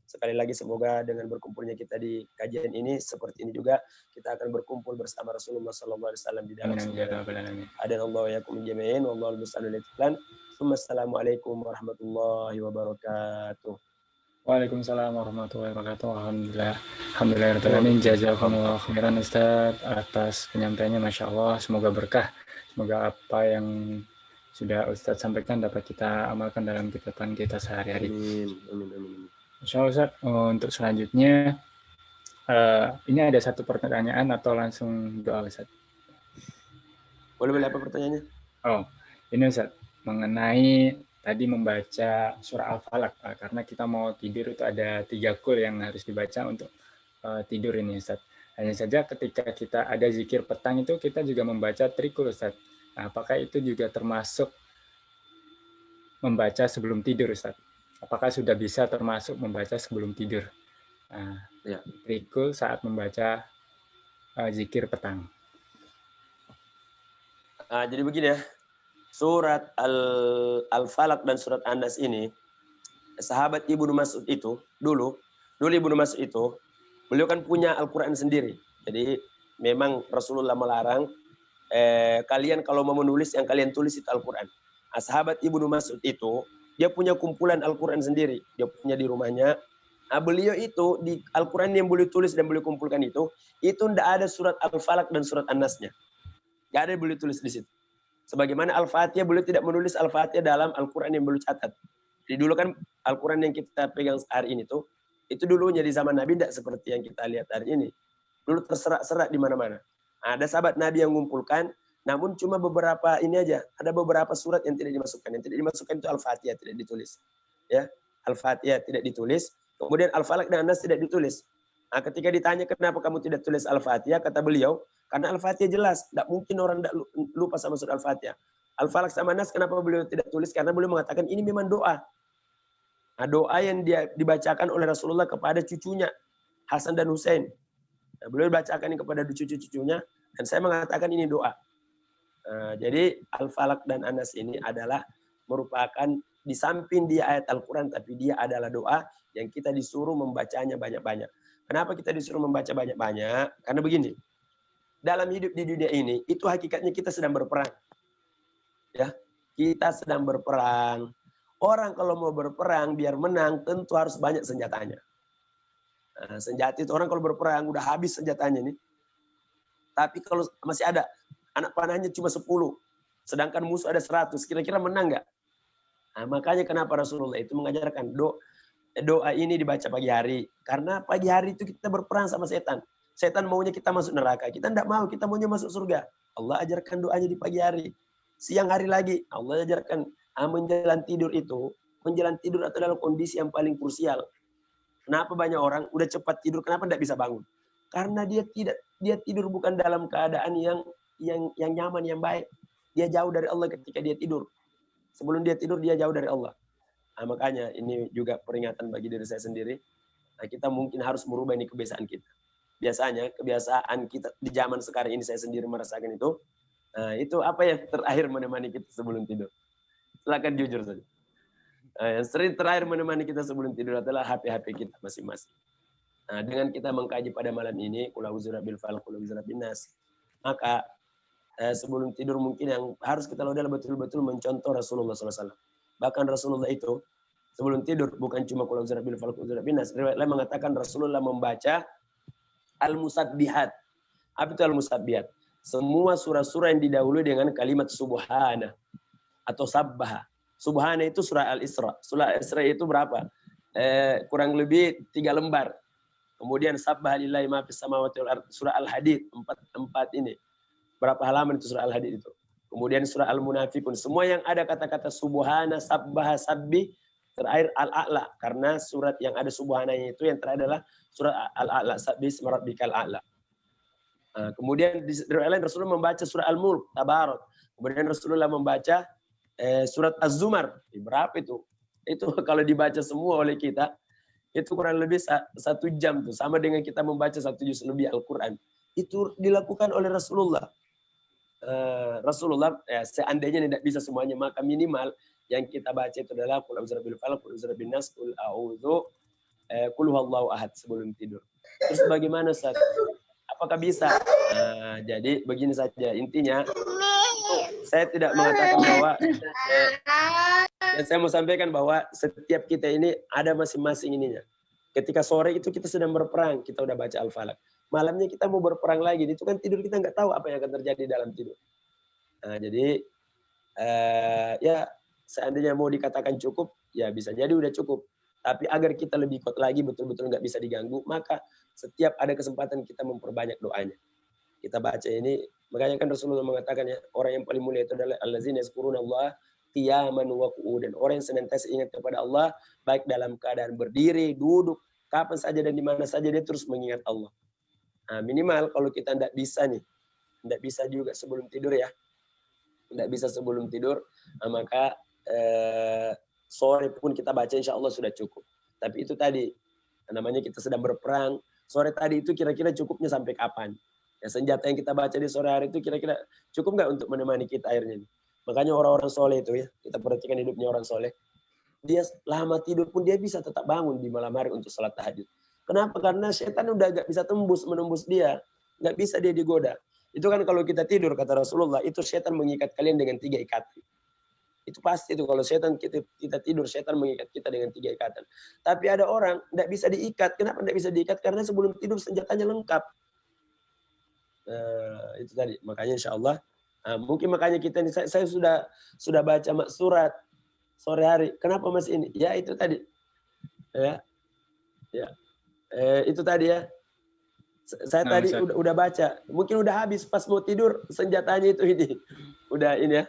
Speaker 1: Sekali lagi semoga dengan berkumpulnya kita di kajian ini seperti ini juga kita akan berkumpul bersama Rasulullah SAW di dalam surga. Adanallahu wa yakum jami'in wallahu al-musta'an. Wassalamualaikum warahmatullahi wabarakatuh.
Speaker 3: Waalaikumsalam warahmatullahi wabarakatuh. Alhamdulillah. Jazakumullah khairan Ustaz atas penyampaiannya, Masya Allah. Semoga berkah. Semoga apa yang sudah Ustaz sampaikan dapat kita amalkan dalam kehidupan kita sehari-hari.
Speaker 1: Amin.
Speaker 3: Insya Allah Ustaz, untuk selanjutnya ini ada satu pertanyaan atau langsung doa Ustaz?
Speaker 1: Boleh apa pertanyaannya?
Speaker 3: Oh, ini Ustaz, mengenai tadi membaca surah Al-Falaq, karena kita mau tidur itu ada 3 kul yang harus dibaca untuk tidur ini Ustaz. Hanya saja ketika kita ada zikir petang itu kita juga membaca trikul Ustaz. Nah, apakah itu juga termasuk membaca sebelum tidur Ustaz? Apakah sudah bisa termasuk membaca sebelum tidur? Nah,
Speaker 1: ya.
Speaker 3: Trikul saat membaca zikir petang.
Speaker 1: Jadi begini ya, surat Al-Falaq dan surat An-Nas ini, sahabat Ibnu Mas'ud itu, dulu Ibnu Mas'ud itu, beliau kan punya Al-Quran sendiri. Jadi memang Rasulullah melarang, kalian kalau mau menulis, yang kalian tulis itu Al-Quran. Sahabat Ibnu Mas'ud itu, dia punya kumpulan Al-Quran sendiri. Dia punya di rumahnya. Nah, beliau itu, di Al-Quran yang beliau tulis dan beliau kumpulkan itu tidak ada surat Al-Falaq dan surat An-Nasnya. Tidak ada yang beliau tulis di situ. Sebagaimana Al-Fatihah, beliau tidak menulis Al-Fatihah dalam Al-Quran yang beliau catat. Jadi dulu kan Al-Quran yang kita pegang hari ini tuh, itu dulunya di zaman Nabi tidak seperti yang kita lihat hari ini. Dulu terserak-serak di mana-mana. Ada sahabat Nabi yang mengumpulkan, namun cuma beberapa ini aja. Ada beberapa surat yang tidak dimasukkan. Yang tidak dimasukkan itu Al-Fatihah, tidak ditulis. Ya, Al-Fatihah tidak ditulis. Kemudian Al-Falaq dan An-Nas tidak ditulis. Nah, ketika ditanya kenapa kamu tidak tulis Al-Fatihah, kata beliau, karena Al-Fatihah jelas. Tidak mungkin orang tidak lupa sama surat Al-Fatihah. Al-Falaq sama An-Nas kenapa beliau tidak tulis? Karena beliau mengatakan ini memang doa. Nah, doa yang dia dibacakan oleh Rasulullah kepada cucunya, Hasan dan Husain. Nah, beliau bacakan ini kepada cucu-cucunya, dan saya mengatakan ini doa. Jadi Al-Falaq dan An-Nas ini adalah merupakan di samping dia ayat Al-Quran, tapi dia adalah doa yang kita disuruh membacanya banyak-banyak. Kenapa kita disuruh membaca banyak-banyak? Karena begini, dalam hidup di dunia ini, itu hakikatnya kita sedang berperang. Ya, kita sedang berperang. Orang kalau mau berperang, biar menang, tentu harus banyak senjatanya. Nah, senjata itu orang kalau berperang, udah habis senjatanya nih. Tapi kalau masih ada, anak panahnya cuma 10, sedangkan musuh ada 100, kira-kira menang nggak? Nah, makanya kenapa Rasulullah itu mengajarkan doa ini dibaca pagi hari. Karena pagi hari itu kita berperang sama setan. Setan maunya kita masuk neraka, kita tidak mau, kita maunya masuk surga. Allah ajarkan doanya di pagi hari. Siang hari lagi, Allah ajarkan menjelang tidur itu. Menjelang tidur itu adalah kondisi yang paling krusial. Kenapa banyak orang udah cepat tidur, kenapa tidak bisa bangun? Karena dia tidur bukan dalam keadaan yang nyaman, yang baik. Dia jauh dari Allah ketika dia tidur. Sebelum dia tidur, dia jauh dari Allah. Nah, makanya ini juga peringatan bagi diri saya sendiri. Nah, kita mungkin harus merubah ini kebiasaan kita. Biasanya kebiasaan kita di zaman sekarang ini, saya sendiri merasakan itu. Nah, itu apa yang terakhir menemani kita sebelum tidur? Silakan jujur saja. Nah, yang sering terakhir menemani kita sebelum tidur adalah HP kita masing-masing. Nah, dengan kita mengkaji pada malam ini, Qul a'udzu birabbil falaq, Qul a'udzu birabbin nas, maka sebelum tidur mungkin yang harus kita lakukan adalah betul-betul mencontoh Rasulullah SAW. Bahkan Rasulullah itu sebelum tidur bukan cuma Qul a'udzu birabbil falaq, Qul a'udzu birabbin nas. Riwayat lain mengatakan Rasulullah membaca al-musabbihat. Apa itu al-musabbihat? Semua surah-surah yang didahului dengan kalimat subhana atau sabbaha. Subhana itu surah Al-Isra. Surah Al-Isra itu berapa? Kurang lebih 3 lembar. Kemudian sabbaha lillahi ma fis samawati wal ardh. Surah Al-Hadid 4 ini. Berapa halaman itu surah Al-Hadid itu? Kemudian surah Al-Munafiqun. Semua yang ada kata-kata subhana, sabbaha, sabbi, terakhir Al-A'la. Karena surat yang ada subhananya itu yang terakhir adalah surah Al-A'la. Sabbi isma rabbikal a'la. Kemudian di riwayat lain Rasulullah membaca surah Al-Mulk, Tabarak. Kemudian Rasulullah membaca surat Az-Zumar. Berapa itu? Itu kalau dibaca semua oleh kita, itu kurang lebih 1 jam tuh. Sama dengan kita membaca 1 juz lebih Al-Quran. Itu dilakukan oleh Rasulullah. Rasulullah, seandainya tidak bisa semuanya, maka minimal yang kita baca itu adalah Qul a'udzu birabbil falaq, Qul a'udzu birabbin nas, Qul a'udzu Qul huwallahu ahad sebelum tidur. Terus bagaimana Ustaz? Apakah bisa? Jadi begini saja, intinya saya tidak mengatakan bahwa yang saya mau sampaikan bahwa setiap kita ini ada masing-masing ininya. Ketika sore itu kita sedang berperang, kita udah baca Al-Falaq. Malamnya kita mau berperang lagi, itu kan tidur kita nggak tahu apa yang akan terjadi dalam tidur. Jadi ya seandainya mau dikatakan cukup, ya bisa jadi udah cukup. Tapi agar kita lebih kuat lagi, betul-betul nggak bisa diganggu, maka setiap ada kesempatan kita memperbanyak doanya. Kita baca ini, makanya kan Rasulullah mengatakan ya, orang yang paling mulia itu adalah allazina yazkurunallaha qiyaman wa qu'udan. Orang yang senantiasa ingat kepada Allah, baik dalam keadaan berdiri, duduk, kapan saja dan di mana saja dia terus mengingat Allah. Minimal kalau kita tidak bisa nih, tidak bisa juga sebelum tidur ya, tidak bisa sebelum tidur, maka sore pun kita baca insya Allah sudah cukup. Tapi itu tadi, namanya kita sedang berperang, sore tadi itu kira-kira cukupnya sampai kapan? Ya, senjata yang kita baca di sore hari itu kira-kira cukup nggak untuk menemani kita akhirnya? Makanya orang-orang soleh itu ya, kita perhatikan hidupnya orang soleh, dia lama tidur pun dia bisa tetap bangun di malam hari untuk sholat tahajud. Kenapa? Karena setan udah gak bisa menembus dia. Gak bisa dia digoda. Itu kan kalau kita tidur, kata Rasulullah, itu setan mengikat kalian dengan 3 ikatan. Itu pasti itu kalau setan kita tidur, setan mengikat kita dengan 3 ikatan. Tapi ada orang gak bisa diikat. Kenapa gak bisa diikat? Karena sebelum tidur senjatanya lengkap. Itu tadi. Makanya insya Allah, mungkin makanya kita ini, saya sudah baca surat sore hari. Kenapa Mas ini? Ya itu tadi. Ya. Itu tadi ya. Saya tadi udah baca. Mungkin udah habis pas mau tidur senjatanya itu ini. Udah ini ya.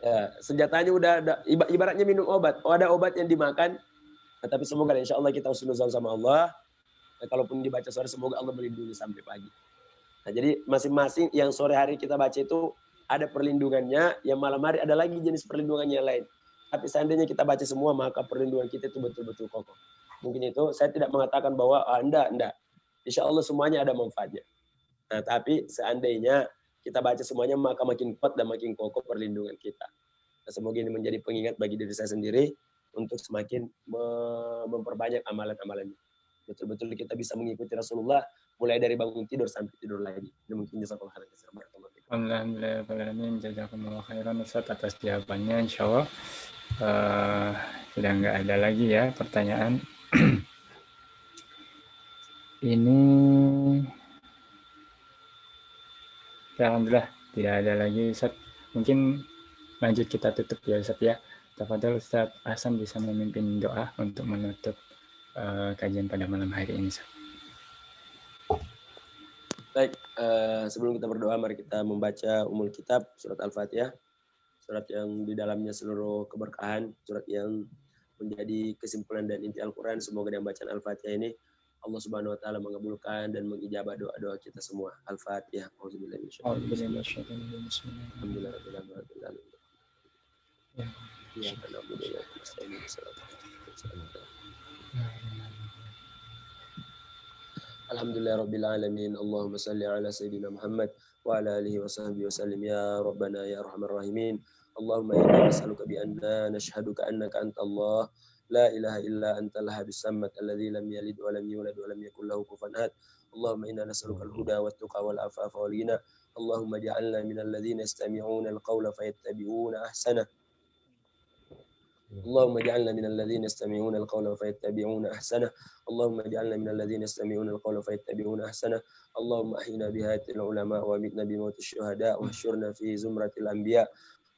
Speaker 1: Ya, senjatanya udah ibaratnya minum obat. Ada obat yang dimakan. Tapi semoga insya Allah kita husnuzon sama Allah. Kalaupun dibaca sore semoga Allah melindungi sampai pagi. Jadi masing-masing yang sore hari kita baca itu ada perlindungannya, yang malam hari ada lagi jenis perlindungannya yang lain. Tapi seandainya kita baca semua, maka perlindungan kita itu betul-betul kokoh. Mungkin itu, saya tidak mengatakan bahwa, enggak. Insya Allah semuanya ada manfaatnya. Tapi seandainya kita baca semuanya, maka makin kuat dan makin kokoh perlindungan kita. Semoga ini menjadi pengingat bagi diri saya sendiri, untuk semakin memperbanyak amalan-amalannya. Betul-betul kita bisa mengikuti Rasulullah, mulai dari bangun tidur sampai tidur lagi. Ini mungkin jazakallahu khairan.
Speaker 3: Alhamdulillah, jazakumullah khairan Ustaz atas jawabannya. Insya Allah sudah nggak ada lagi ya pertanyaan. Ini alhamdulillah tidak ada lagi Ustaz. Mungkin lanjut kita tutup ya Ustaz ya. Tafadhol Ustaz Hasan bisa memimpin doa untuk menutup kajian pada malam hari ini Ustaz.
Speaker 1: Baik, sebelum kita berdoa, mari kita membaca Ummul Kitab, surat Al-Fatihah. Surat yang di dalamnya seluruh keberkahan, surat yang menjadi kesimpulan dan inti Al-Quran. Semoga dengan bacaan Al-Fatihah ini, Allah Subhanahu Wa Ta'ala mengabulkan dan mengijabah doa-doa kita semua. Al-Fatihah. Alhamdulillah Rabbil Alamin. Allahumma salli ala Sayyidina Muhammad wa ala alihi wa sahbihi wa sallim ya Rabbana ya Arhamar Rahimin. Allahumma inna nas'aluka bi anna nashhaduka annaka anta Allah la ilaha illa anta al-ahadus samad alladzi lam yalid wa lam yulad wa lam yakul lahu kufuwan ahad. Allahumma inna nas'aluka al-huda wat tuqa wal afafa wal ghina. Allahumma ij'alna minal ladzina yastami'una al-qawla fayattabi'una ahsana. اللهم اجعلنا من الذين يستمعون القول فيتبعون احسنه. اللهم اجعلنا من الذين يستمعون القول فيتبعون احسنه. اللهم احينا بهداية العلماء وامتنا بموت الشهداء واحشرنا في زمرة الانبياء.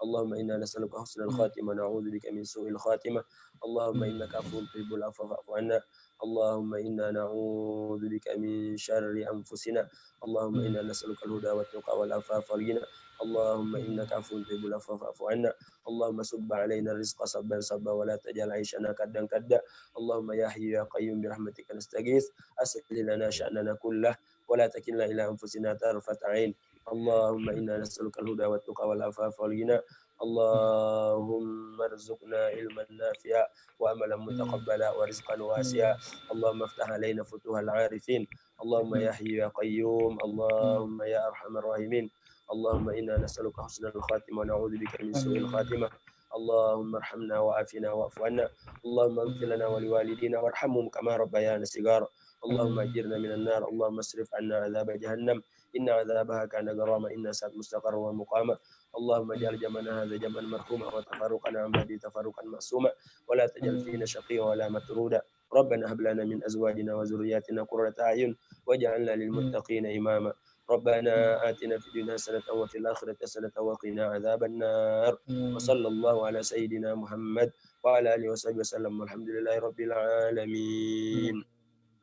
Speaker 1: اللهم انا نسالك حسن الخاتمه ونعوذ بك من سوء الخاتمه. اللهم انك عفو تحب العفو فاعف عنا. اللهم انا نعوذ بك من شر انفسنا. اللهم انا نسالك الهدى والتقى والعفاف والغنى. اللهم انك عفو تحب العفو فاعف عنا. اللهم صب علينا الرزق صبا صبا ولا تجعل عيشنا كدا كدا. اللهم يا حي يا قيوم برحمتك نستغيث أصلح لنا شأننا كله ولا تكلنا إلى أنفسنا طرفة عين. اللهم إنا نسألك الهدى والتقى والعفاف والغنى. اللهم ارزقنا علما نافعا وعملا متقبلا ورزقا واسعا. اللهم افتح علينا فتوح العارفين. اللهم يا حي يا قيوم. اللهم يا أرحم الراحمين. اللهم إنا نسألك حسن الخاتمة ونعوذ بك من سوء الخاتمة. اللهم ارحمنا وعافنا واعف عنا. اللهم اغفر لنا ولوالدينا وارحمهم كما ربيانا صغارا. اللهم أجرنا من النار. اللهم اصرف عنا عذاب جهنم إن عذابها كان غراما إنها ساءت مستقرا ومقاما. اللهم اجعل جمعنا هذا جمعا مرحوما وتفرقنا عن بعده تفرقا معصوما ولا تجعل فينا شقيا ولا مترودا. ربنا هب لنا من أزواجنا وذرياتنا قرة أعين واجعلنا للمتقين إماما. ربنا آتنا في الدنيا حسنة وفي الآخرة حسنة وقنا عذاب النار. وصلى الله على سيدنا محمد وعلى آله وصحبه وسلم والحمد لله رب العالمين.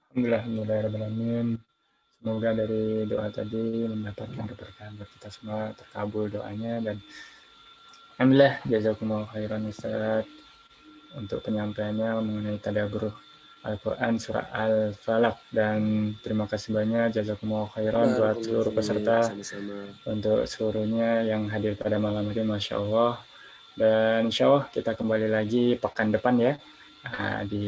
Speaker 3: Alhamdulillahirrahmanirrahim. Semoga dari doa tadi mendapatkan keberkahan buat kita semua, terkabul doanya, dan alhamdulillah jazakumullah khairan Ustaz untuk penyampaiannya mengenai tadabbur Al-Quran surah Al-Falaq, dan terima kasih banyak jazakumullah khairan buat seluruh peserta, untuk seluruhnya yang hadir pada malam ini, Masya Allah. Dan insya Allah kita kembali lagi pekan depan ya, di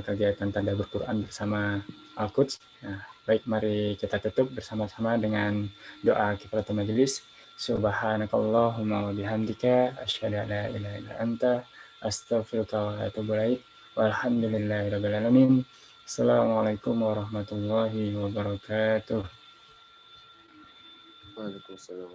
Speaker 3: kegiatan tadabbur Quran bersama Al-Quds. Nah, baik, mari kita tutup bersama-sama dengan doa kifaratul majelis. Subhanakallahumma wa bihamdika asyhadu an la ilaha illa anta astaghfiruka wa atubu ilaik. Walhamdulillahirabbil alamin. Assalamualaikum warahmatullahi wabarakatuh.
Speaker 1: Waalaikumsalam.